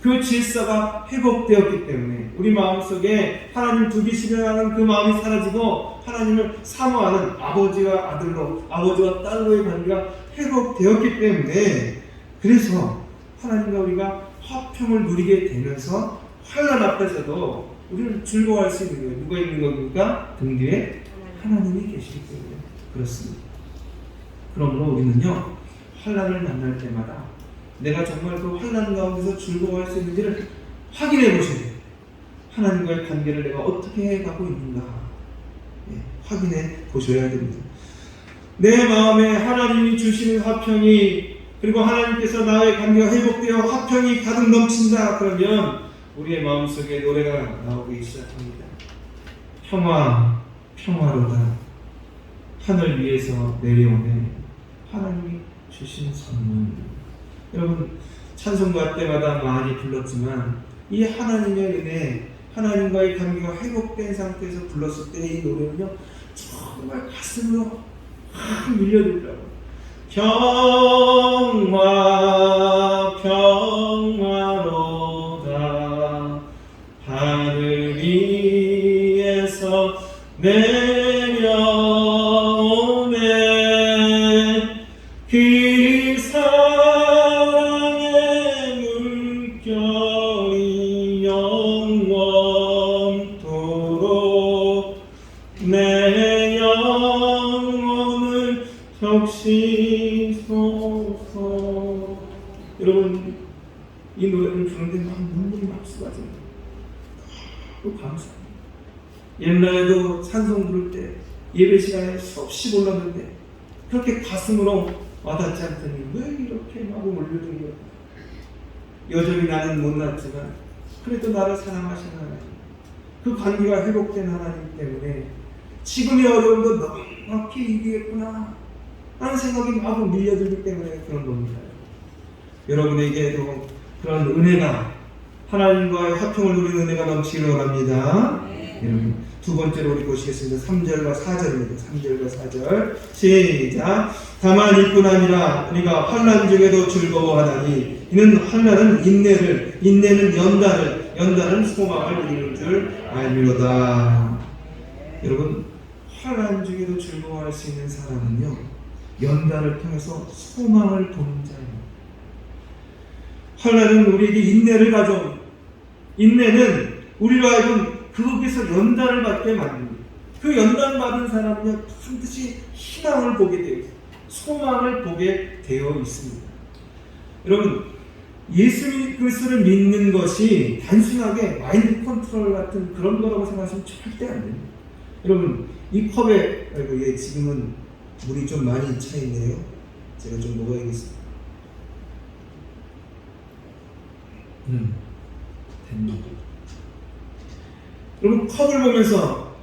그 질서가 회복되었기 때문에 우리 마음속에 하나님 두기시려 하는 그 마음이 사라지고 하나님을 사모하는 아버지와 아들로, 아버지와 딸로의 관계가 회복되었기 때문에, 그래서 하나님과 우리가 화평을 누리게 되면서 환난 앞에서도 우리는 즐거워할 수 있는 거예요. 누가 있는 겁니까? 등 뒤에 하나님이 계시기 때문에 그렇습니다. 그러므로 우리는요, 환난을 만날 때마다 내가 정말 그 환난 가운데서 즐거워할 수 있는지를 확인해 보셔야 돼요. 하나님과의 관계를 내가 어떻게 해가고 있는가, 확인해 보셔야 됩니다. 내 마음에 하나님이 주시는 화평이, 그리고 하나님께서 나의 관계가 회복되어 화평이 가득 넘친다. 그러면 우리의 마음속에 노래가 나오기 시작합니다. 평화로다. 하늘 위에서 내려오네. 하나님이 주신 선물. 여러분, 찬송가 때마다 많이 불렀지만 이 하나님의 은혜, 하나님과의 관계가 회복된 상태에서 불렀을 때 이 노래는요, 정말 가슴으로 확 밀려들더라고요. 평화로다. 하늘 위에서 내려오네. 그 사랑의 물결이 영원토록 내 영혼을 적시소서. 여러분, 이 노래를 부르는데 막 눈물이 막 쏟아집니다. 또 감사합니다. 옛날에도 찬송 부를 때 예배 시간에 수없이 불렀는데 그렇게 가슴으로 와닿지 않더니 왜 이렇게 막 몰려들려. 여전히 나는 못났지만 그래도 나를 사랑하시는 하나님, 그 관계가 회복된 하나님 때문에 지금의 어려움도 넉넉히 이기겠구나 하는 생각이 막 밀려들기 때문에 그런 겁니다. 여러분에게도 그런 은혜가, 하나님과의 화평을 누리는 은혜가 넘치기를 원합니다. 여러분, 두 번째로 우리 보시겠습니다. 3절과 4절입니다. 3절과 4절 시작. 다만 이뿐 아니라 우리가 환난 중에도 즐거워하다니 이는 환난은 인내를, 인내는 연단을, 연단은 소망을 이루는 줄 알미로다. 여러분, 환난 중에도 즐거워할 수 있는 사람은요, 연단을 통해서 소망을 보는 자예요. 환난은 우리에게 인내를 가져옵니다. 인내는 우리로 하여금 거기서 연단을 받게 만듭니다. 그 연단 받은 사람은요, 반드시 희망을 보게 되어 있습니다. 소망을 보게 되어 있습니다. 여러분, 예수 그리스도를 믿는 것이 단순하게 마인드 컨트롤 같은 그런 거라고 생각하시면 절대 안 됩니다. 여러분, 이 컵에, 아이고, 지금은 물이 좀 많이 차 있네요. 제가 좀 먹어야겠습니다. 됐네. 여러분, 컵을 보면서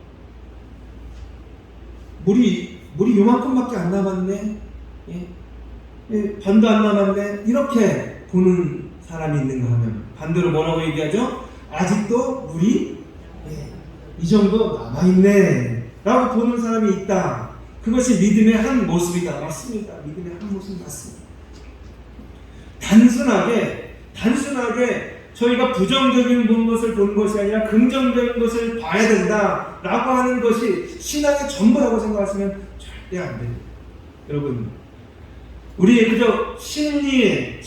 물이 요만큼밖에 안 남았네. 반도 안 남았네. 이렇게 보는 사람이 있는가 하면 반대로 뭐라고 얘기하죠? 아직도 물이 이 정도 남아있네 라고 보는 사람이 있다. 그것이 믿음의 한 모습이다. 맞습니다. 믿음의 한 모습 맞습니다. 단순하게 저희가 부정적인 것을 본 것이 아니라 긍정적인 것을 봐야 된다라고 하는 것이 신앙의 전부라고 생각하시면 절대 안 됩니다. 여러분, 우리의 그저 심리의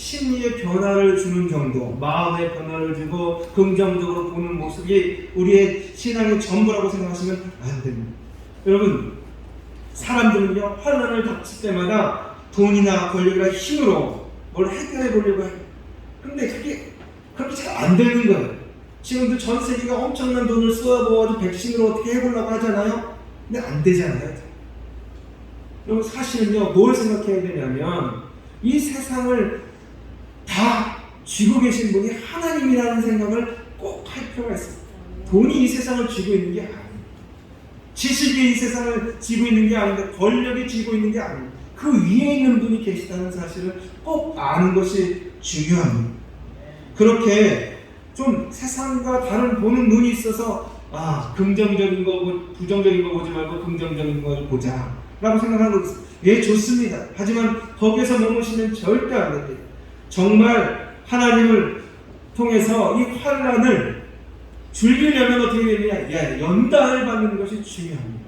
변화를 주는 정도, 마음의 변화를 주고 긍정적으로 보는 모습이 우리의 신앙의 전부라고 생각하시면 안 됩니다. 여러분, 사람들은요, 환난을 닥칠 때마다 돈이나 권력이나 힘으로 뭘 해결해 보려고 해요. 근데 그게 그렇게 잘 안 되는 거예요. 지금도 전 세계가 엄청난 돈을 쏟아부어가지고 백신으로 어떻게 해보려고 하잖아요. 근데 안 되잖아요. 여러분, 사실은요, 뭘 생각해야 되냐면 이 세상을 다 쥐고 계신 분이 하나님이라는 생각을 꼭 할 필요가 있습니다. 돈이 이 세상을 쥐고 있는 게 아니에요. 지식이 이 세상을 쥐고 있는 게 아닌데, 권력이 쥐고 있는 게 아니에요. 그 위에 있는 분이 계시다는 사실을 꼭 아는 것이 중요합니다. 그렇게 좀 세상과 다른 보는 눈이 있어서 긍정적인 거, 부정적인 거 보지 말고 긍정적인 걸 보자 라고 생각하는 거 좋습니다. 하지만 거기에서 머무시면 절대 안 됩니다. 정말 하나님을 통해서 이 환난을 줄이려면 어떻게 되느냐? 연단을 받는 것이 중요합니다.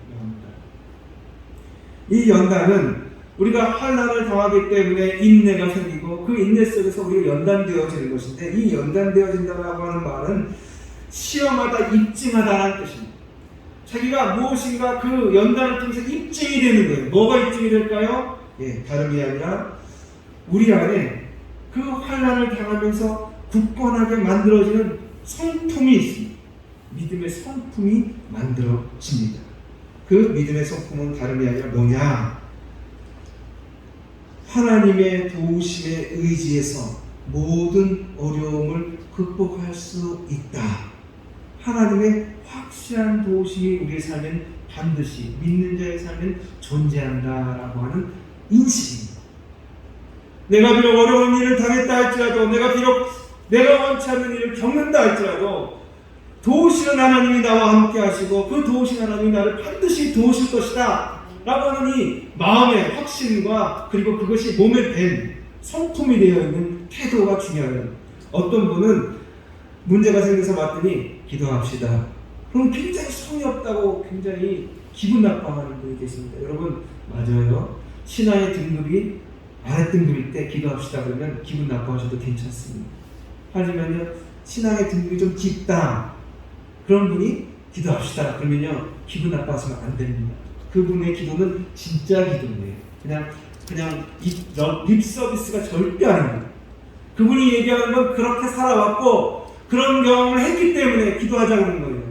이 연단은 우리가 환난을 당하기 때문에 인내가 생기고 그 인내 속에서 우리가 연단되어지는 것인데, 이 연단되어진다고 하는 말은 시험하다, 입증하다라는 뜻입니다. 자기가 무엇인가 그 연단을 통해서 입증이 되는 거예요. 뭐가 입증이 될까요? 다름이 아니라 우리 안에 그 환난을 당하면서 굳건하게 만들어지는 성품이 있습니다. 믿음의 성품이 만들어집니다. 그 믿음의 성품은 다름이 아니라 뭐냐? 하나님의 도우심에 의지해서 모든 어려움을 극복할 수 있다. 하나님의 확실한 도우심이 우리의 삶엔 반드시 믿는 자의 삶엔 존재한다라고 하는 인식입니다. 내가 비록 어려운 일을 당했다 할지라도, 내가 비록 내가 원치 않는 일을 겪는다 할지라도 도우시는 하나님이 나와 함께 하시고 그 도우신 하나님이 나를 반드시 도우실 것이다 라고 하는 이 마음의 확신과, 그리고 그것이 몸에 밴 성품이 되어 있는 태도가 중요해요. 어떤 분은 문제가 생겨서 왔더니 기도합시다. 그럼 굉장히 성의 없다고 굉장히 기분 나빠하는 분이 계십니다. 여러분, 맞아요. 신앙의 등급이 아랫등급일 때 기도합시다 그러면 기분 나빠하셔도 괜찮습니다. 하지만요, 신앙의 등급이 좀 깊다 그런 분이 기도합시다 그러면요, 기분 나빠하시면 안 됩니다. 그분의 기도는 진짜 기도예요. 그냥 립 서비스가 절대 아닙니다. 그분이 얘기하는 건 그렇게 살아왔고 그런 경험을 했기 때문에 기도하자는 거예요.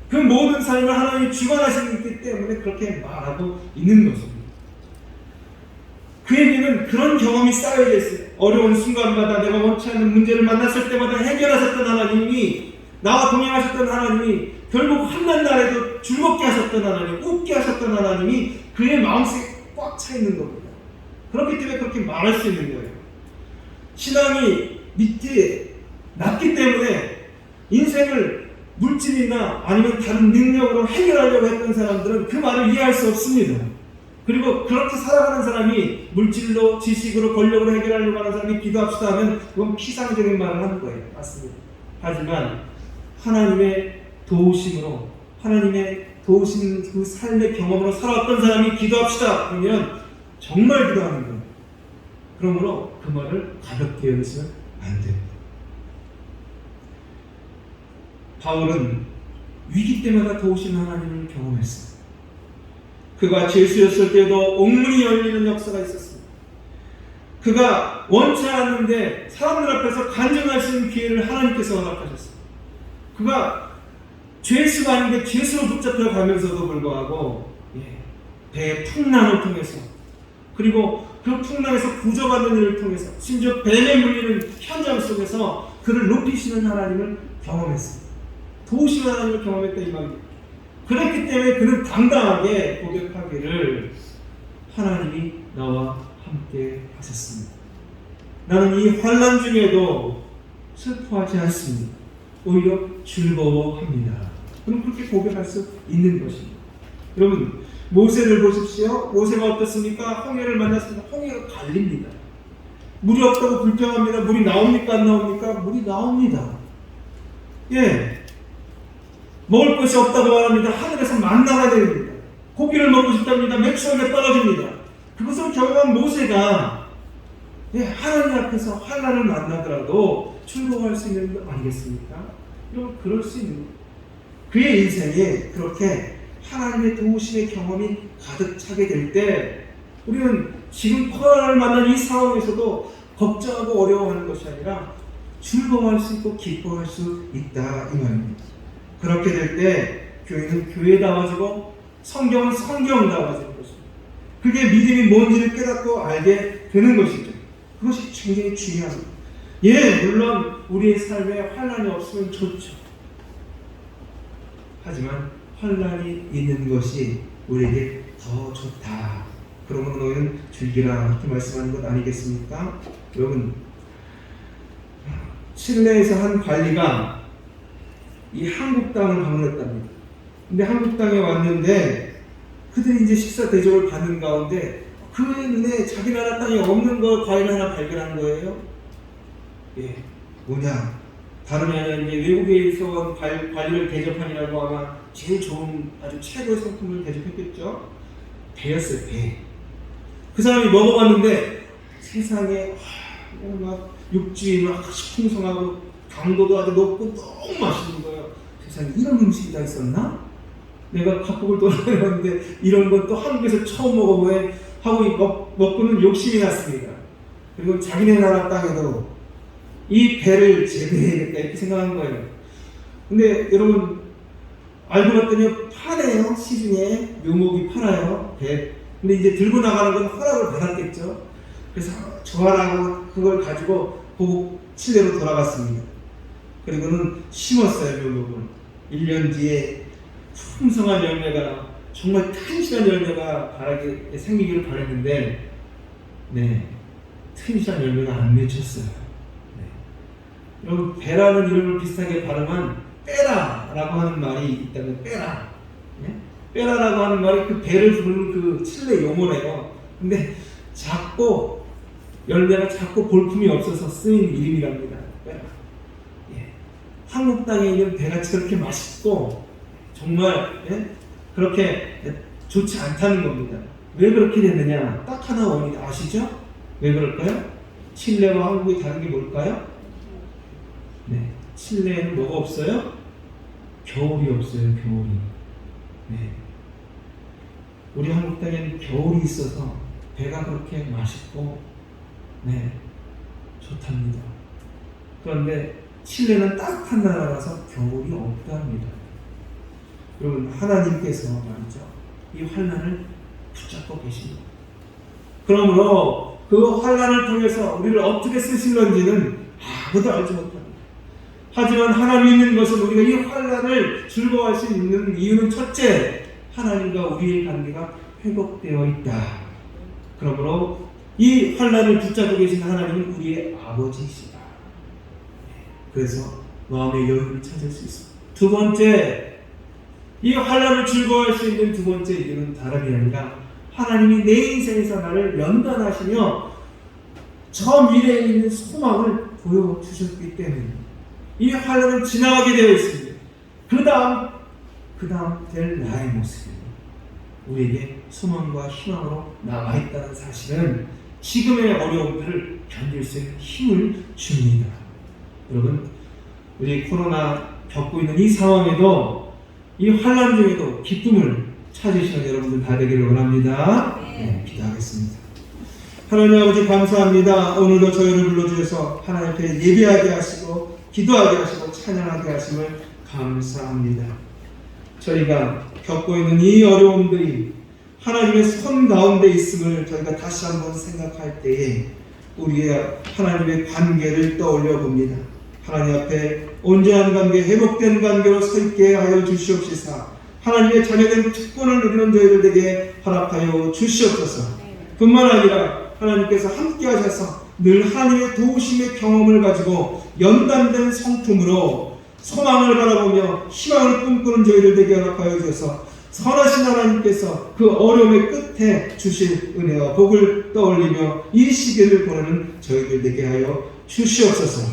그 모든 삶을 하나님이 주관하시기 때문에 그렇게 말하고 있는 것입니다. 그에게는 그런 경험이 쌓여져 있어요. 어려운 순간마다 내가 원치 않는 문제를 만났을 때마다 해결하셨던 하나님이, 나와 동행하셨던 하나님이, 결국 환난 날에도 즐겁게 하셨던 하나님, 웃게 하셨던 하나님이 그의 마음속에 꽉 차 있는 겁니다. 그렇기 때문에 그렇게 말할 수 있는 거예요. 신앙이 밑에 낮기 때문에 인생을 물질이나 아니면 다른 능력으로 해결하려고 했던 사람들은 그 말을 이해할 수 없습니다. 그리고 그렇게 살아가는 사람이 물질로, 지식으로, 권력으로 해결하려고 하는 사람이 기도합시다 하면 그건 피상적인 말을 하는 거예요. 맞습니다. 하지만 하나님의 도우심으로, 하나님의 도우신 그 삶의 경험으로 살아왔던 사람이 기도합시다 그러면 정말 기도하는 거예요. 그러므로 그 말을 가볍게 여기서는 안 됩니다. 바울은 위기 때마다 도우신 하나님을 경험했어요. 그가 죄수였을 때도 옥문이 열리는 역사가 있었습니다. 그가 원치 않았는데 사람들 앞에서 간증할 수 있는 기회를 하나님께서 허락하셨습니다. 그가 죄수가 아닌데 죄수로 붙잡혀 가면서도 불구하고 배의 풍랑을 통해서, 그리고 그 풍랑에서 구조받는 일을 통해서, 심지어 뱀에 물리는 현장 속에서 그를 높이시는 하나님을 경험했습니다. 도우시는 하나님을 경험했다 이 말입니다. 그렇기 때문에 그는 당당하게 고백하기를 하나님이 나와 함께 하셨습니다. 나는 이 환난 중에도 슬퍼하지 않습니다. 오히려 즐거워합니다. 그럼 그렇게 고백할 수 있는 것입니다. 여러분, 모세를 보십시오. 모세가 어떻습니까? 홍해를 만났습니다. 홍해가 갈립니다. 물이 없다고 불평합니다. 물이 나옵니까? 안 나옵니까? 물이 나옵니다. 예, 먹을 것이 없다고 말합니다. 하늘에서 만나가 됩니다. 고기를 먹고 싶답니다. 맥주가 떨어집니다. 그것을 경험한 모세가 하나님 앞에서 환난을 만나더라도 즐거워할 수 있는 것 아니겠습니까? 여러분, 그럴 수 있는 거예요. 그의 인생에 그렇게 하나님의 도우심의 경험이 가득 차게 될 때 우리는 지금 코로나를 만난 이 상황에서도 걱정하고 어려워하는 것이 아니라 즐거워할 수 있고 기뻐할 수 있다 이 말입니다. 그렇게 될 때 교회는 교회다워지고 성경은 성경다워지는 것입니다. 그게 믿음이 뭔지를 깨닫고 알게 되는 것이죠. 그것이 굉장히 중요합니다. 예, 물론 우리의 삶에 환난이 없으면 좋죠. 하지만 환난이 있는 것이 우리에게 더 좋다. 그러면 너희는 즐기라 이렇게 말씀하는 것 아니겠습니까? 여러분, 칠레에서 한 관리가 이 한국 땅을 방문했답니다. 근데 한국 땅에 왔는데 그들이 이제 식사 대접을 받는 가운데 그 눈에 자기 나라 땅에 없는 거 과일 하나 발견한 거예요. 예, 뭐냐? 다름이 아니라 이제 외국에서 온 관리를 대접하니라고 아마 제일 좋은 아주 최고의 상품을 대접했겠죠. 배였어요, 배. 그 사람이 먹어봤는데 세상에 막 육즙이 막 풍성하고 강도도 아주 높고 너무 맛있는 거예요. 세상에 이런 음식이 다 있었나? 내가 각국을 돌아다녔는데 이런 건 또 한국에서 처음 먹어보네 하고 먹고는 욕심이 났습니다. 그리고 자기네 나라 땅에도 이 배를 재배해야겠다 이렇게 생각한 거예요. 근데 여러분 알고 봤더니 파네요. 시중에 묘목이 팔아요. 배. 근데 이제 들고 나가는 건 허락을 받았겠죠. 그래서 좋아라고 그걸 가지고 보고 칠레로 돌아갔습니다. 그리고는 심었어요. 묘목을. 1년 뒤에 풍성한 열매가 정말 튼실한 열매가 바라게 생기기를 바랬는데 튼실한 열매가 안 맺혔어요. 여러분, 배라는 이름을 비슷하게 발음한 빼라라고 하는 말이 있다면 빼라. 빼라라고 하는 말이 그 배를 부르는 그 칠레 용어래요. 근데 작고 열매가 작고 볼품이 없어서 쓰인 이름이랍니다. 빼라. 한국 땅에 있는 배가 그렇게 맛있고 정말 그렇게 좋지 않다는 겁니다. 왜 그렇게 됐느냐? 딱 하나 원인 아시죠? 왜 그럴까요? 칠레와 한국이 다른 게 뭘까요? 칠레에는 뭐가 없어요? 겨울이 없어요. 겨울이. 우리 한국 땅에는 겨울이 있어서 배가 그렇게 맛있고 좋답니다. 그런데 칠레는 따뜻한 나라라서 겨울이 없답니다. 여러분, 하나님께서 말이죠, 이 환난을 붙잡고 계십니다. 그러므로 그 환난을 통해서 우리를 어떻게 쓰실런지는 아무도 알지 못합니다. 하지만 하나님 있는 것은 우리가 이 환난을 즐거워할 수 있는 이유는 첫째, 하나님과 우리의 관계가 회복되어 있다. 그러므로 이 환난을 붙잡고 계신 하나님은 우리의 아버지이시다. 그래서 마음의 여유를 찾을 수 있습니다. 두 번째, 이 환난을 즐거워할 수 있는 두 번째 이유는 다름이 아니라 하나님이 내 인생에서 나를 연단하시며 저 미래에 있는 소망을 보여주셨기 때문입니다. 이 환난은 지나가게 되어 있습니다. 그 다음 될 나의 모습이 우리에게 소망과 희망으로 남아있다는 사실은 지금의 어려움들을 견딜 수 있는 힘을 줍니다. 여러분, 우리 코로나 겪고 있는 이 상황에도 이 환난 중에도 기쁨을 찾으시는 여러분들 다 되기를 원합니다. 기도하겠습니다. 하나님 아버지 감사합니다. 오늘도 저희를 불러주셔서 하나님 앞에 예배하게 하시고 기도하게 하시고 찬양하게 하심을 감사합니다. 저희가 겪고 있는 이 어려움들이 하나님의 손 가운데 있음을 저희가 다시 한번 생각할 때에 우리의 하나님의 관계를 떠올려 봅니다. 하나님 앞에 온전한 관계, 회복된 관계로 서 있게 하여 주시옵시사 하나님의 자녀된 특권을 누리는 저희들 되게 허락하여 주시옵소서. 뿐만 아니라 하나님께서 함께 하셔서 늘 하나님의 도우심의 경험을 가지고 연단된 성품으로 소망을 바라보며 희망을 꿈꾸는 저희들 되게 허락하여 주셔서 선하신 하나님께서 그 어려움의 끝에 주실 은혜와 복을 떠올리며 이 시기를 보내는 저희들 되게 하여 주시옵소서.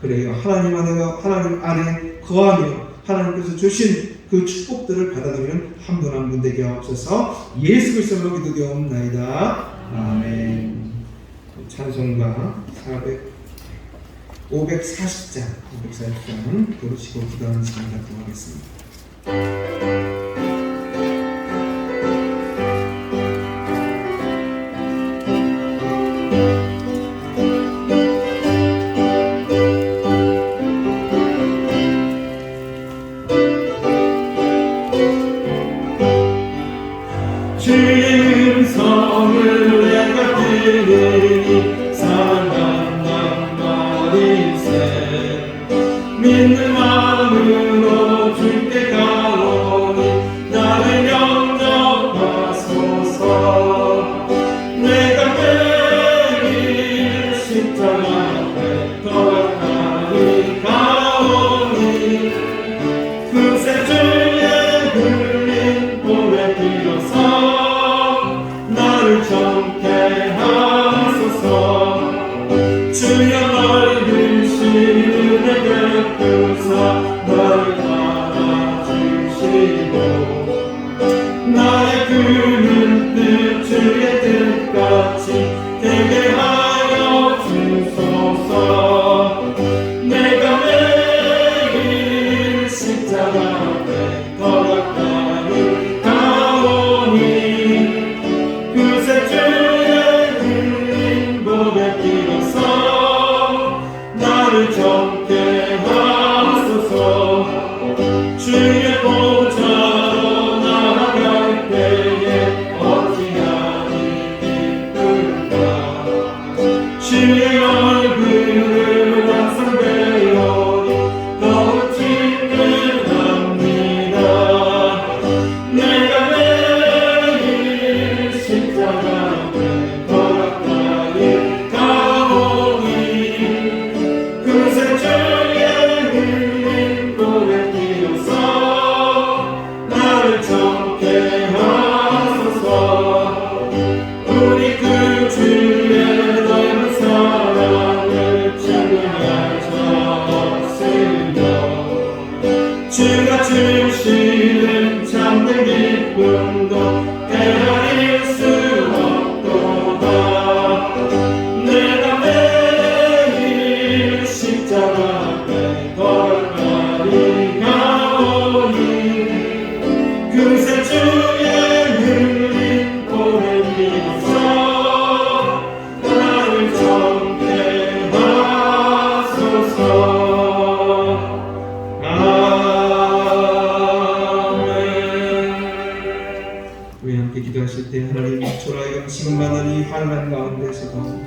그래요. 하나님 안에 거하며 하나님께서 주신 그 축복들을 받아들이는 한 분 한 분 되게 하옵소서. 예수 그리스도로 기도되옵나이다. 아멘. 찬송가 540장 부르시고 기도하는 시간 갖도록 하겠습니다. 주의 음성을 내가 들으니 살아간단 말일세. 믿는 마음으로 주께 가오니 나를 영접하소서. 내가 매일 십자가 앞에 더 가까이 가오니 그새 주의 흘린 봄에 뛰어서 정케 하소서. 주여 너희 신을 베푸사 나를 알아주시고 나의 그 뜻 주의 뜻같이 되게 하여 주소서. 내가 매일 십자가 앞에 더 가까이 가오니 그새 주의 흘린 봄에 뛰어서 나를 정케 하소서. 주의 보좌로 나아갈 때에 어찌하니 기쁠까. 주의 얼굴을 항상 배우니 더욱 친근합니다. 내가 매일 십자가 앞에 더 가까이 가오니 그새 주의 흘린 봄에 뛰어서 나를 정케 하소서. 우리 그 주의 넓은 사랑을 증언할 자 없으며 주가 주시는 참된 기쁨도 헤아릴 수 없도다. 내가 매일 십자가 앞에 더 가까이 가오니 그새 주의 흘린 봄에 뛰어서 나를 정케 하소서. 우리 함께 기도하실 때 하나님 저라이가 지금만한 이 환난 가운데서도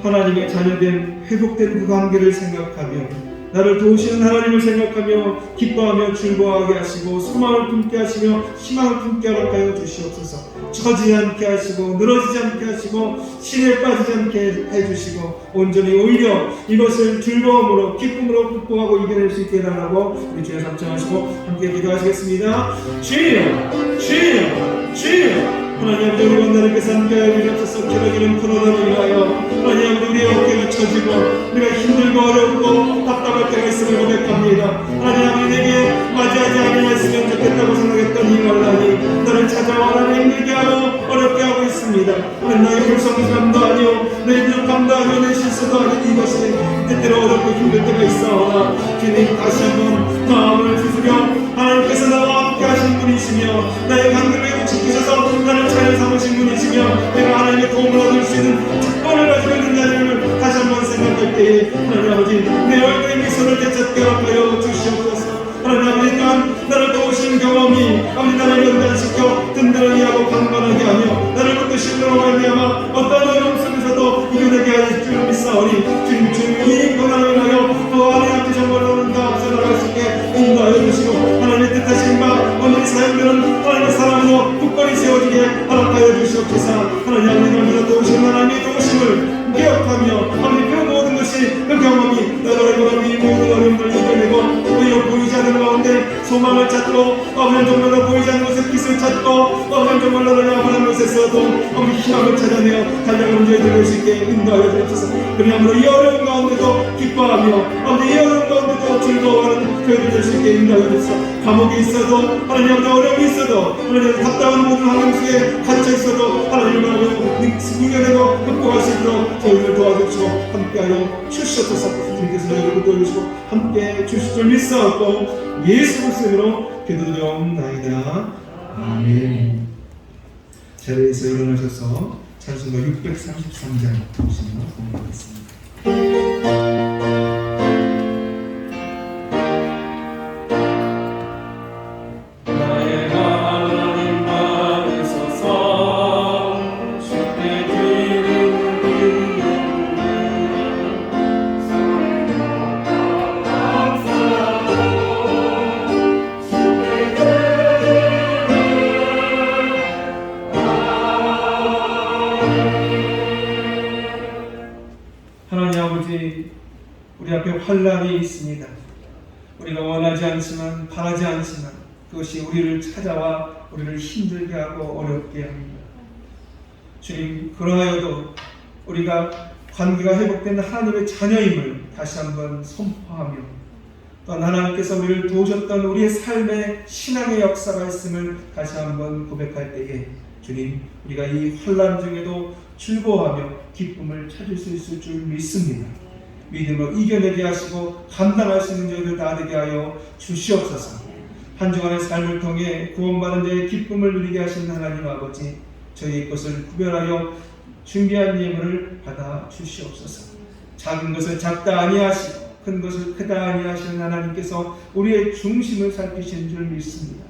하나님의 자녀된 회복된 그 관계를 생각하며 나를 도우시는 하나님을 생각하며 기뻐하며 즐거워하게 하시고 소망을 품게 하시며 희망을 품게 하여 주시옵소서. 처지지 않게 하시고 늘어지지 않게 하시고 신에 빠지지 않게 해주시고 온전히 오히려 이것을 즐거움으로 기쁨으로 극복하고 이겨낼 수 있게 해달라고 우리 주여 삼창하시고 함께 기도하시겠습니다. 주여 주여 주여. 하나님 아버지 우리 원나님께서 함께하여 주옵소서. 기러기는 코로나로 인하여 하나님 아버지 우리의 어깨가 처지고 우리가 힘들고 어렵고 답답할 때가 있음을 고백합니다. 하나님 아버지 내게 맞이하지 않으셨으면 좋겠다고 생각했던 이 환난이 나를 찾아와 나를 힘들게 하고 어렵게 하고 있습니다. 하나님 나의 불성실함도 아니오 내 부족함도 아니오 내 실수도 아닌 이것이 때때로 어렵고 힘들 때가 있어오나 주님 다시 한번 마음을 추스려 하나님께서 나와 함께 하신 분이시며 나의 관계를 지키셔서 나를 잘 삼으신 분이시며 내가 하나님의 도움을 얻을 수 있는 특권을 가지고 있는 자를 다시 한번 생각할 때에 하나님 아버지 내 얼굴에 미소를 되찾게 하여 주시옵소서. 하나님 아버지 또한 나를 도우시는 경험이 아버지 나를 연단시켜 든든하게 하고 강건하게 하며 나를 붙드신 으로 말미암아 어떤 어려움 속에서도 이겨내게 하실 줄 믿사오니 주님 주님이 권한을 하여 또 안에 앞에 정말로는 다 앞서 나갈 수 있게 인도하여 주시고 하나님의 뜻하신 바 오늘 사역 그들은 하나님의 사람으로 굳건히 세워지게 허락하여 주시옵소서. 하나님 아버지가 믿어 도우신 하나님의 도우심을 기억하며 아버지 그 모든 것이 그 경험이 나라의 경험이 모든 어려움을 이겨내고 우리가 보이지 않는 가운데 소망을 찾고 아버지 정말로 보이지 않는 곳에 빛을 찾고 아버지 정말로 야만한 곳에서도 아버지 희망을 찾아내어 달려가는 저희들 될 수 있게 인도하여 주옵소서. 그러므로 이 어려운 가운데도 기뻐하며 아버지 이 어려운 가운데도 즐거워하는 저희들 될 수 있게 인도하여 주옵소서. 감옥에 있어도 하나님 아버지 어려움이 있어도 하나님 답답한 모든 환경 속에 갇혀 있어도 하나님을 바라보고 이겨내고 극복할 수 있도록 저희를 도와주시고 함께하여 주시옵소서. 주님께서 저희를 붙들어주시고 함께 주실 줄 믿사옵고 예수 그리스도로 기도드리옵나이다. 아멘. 자리에서 일어나셔서 찬송가 633장 보시면 공부하겠습니다. 우리 앞에 환난이 있습니다. 우리가 원하지 않지만 바라지 않지만 그것이 우리를 찾아와 우리를 힘들게 하고 어렵게 합니다. 주님, 그러하여도 우리가 관계가 회복된 하나님의 자녀임을 다시 한번 선포하며 또 하나님께서 우리를 도우셨던 우리의 삶의 신앙의 역사가 있음을 다시 한번 고백할 때에 주님, 우리가 이 환난 중에도 즐거워하며 기쁨을 찾을 수 있을 줄 믿습니다. 믿음으로 이겨내게 하시고 감당할 수 있는 저희들 다 되게 하여 주시옵소서. 한 주간의 삶을 통해 구원받은 자의 기쁨을 누리게 하신 하나님 아버지, 저희의 것을 구별하여 준비한 예물을 받아 주시옵소서. 작은 것을 작다 아니하시고 큰 것을 크다 아니하시는 하나님께서 우리의 중심을 살피시는 줄 믿습니다.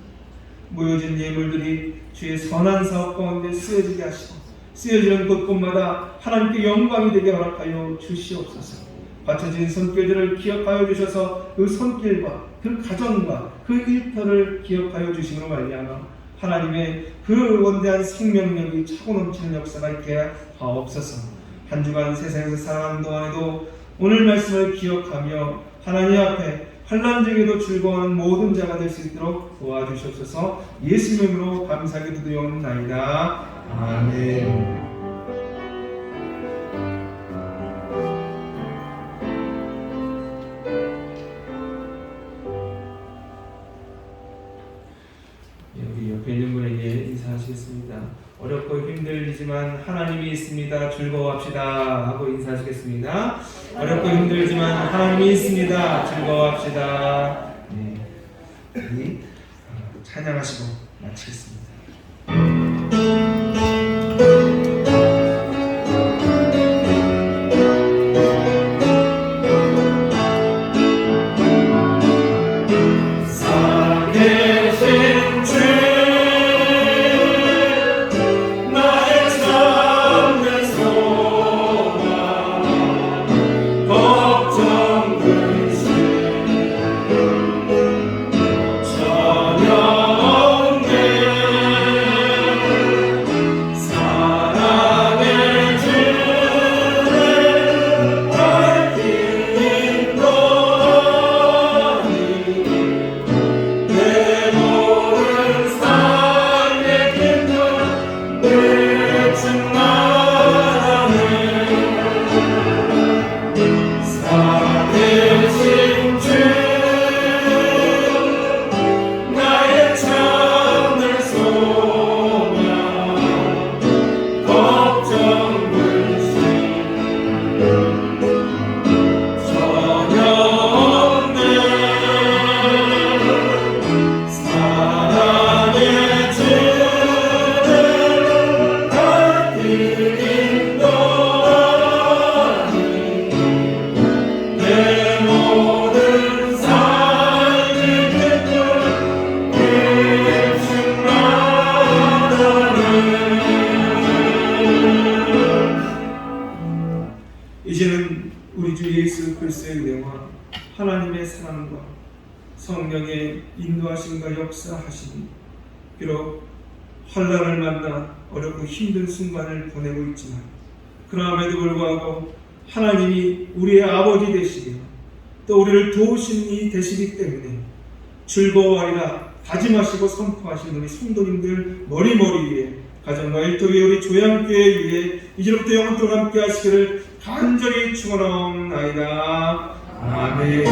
모여진 예물들이 주의 선한 사업 가운데 쓰여지게 하시고 쓰여지는 곳곳마다 하나님께 영광이 되게 허락하여 주시옵소서. 바쳐진 손길들을 기억하여 주셔서 그 손길과 그 가정과 그 일터를 기억하여 주심으로 말미암아 하나님의 그 원대한 생명력이 차고 넘치는 역사가 있게 하옵소서. 한 주간 세상에서 살아가는 동안에도 오늘 말씀을 기억하며 하나님 앞에 환난 중에도 즐거워하는 모든 자가 될 수 있도록 도와주시옵소서. 예수 이름으로 감사하게 기도드리옵나이다. 아멘. 우리 옆에 있는 분에게 인사하시겠습니다. 어렵고 힘들지만 하나님이 있습니다. 즐거워합시다 하고 인사하시겠습니다. 어렵고 힘들지만 하나님이 있습니다. 즐거워합시다. 네, 우리 찬양하시고 마치겠습니다. 이제는 우리 주 예수 그리스도의 은혜와 하나님의 사랑과 성령의 인도하심과 역사하심이 비록 환난을 만나 어렵고 힘든 순간을 보내고 있지만 그럼에도 불구하고 하나님이 우리의 아버지 되시며 또 우리를 도우신 이 되시기 때문에 즐거워하리라 다짐하시고 선포하신 우리 성도님들 머리머리 위에 가정과 일터 위에 우리 조양교회 위에 이제부터 영원토록 함께 하시기를 간절히 축원하옵나이다. 아멘.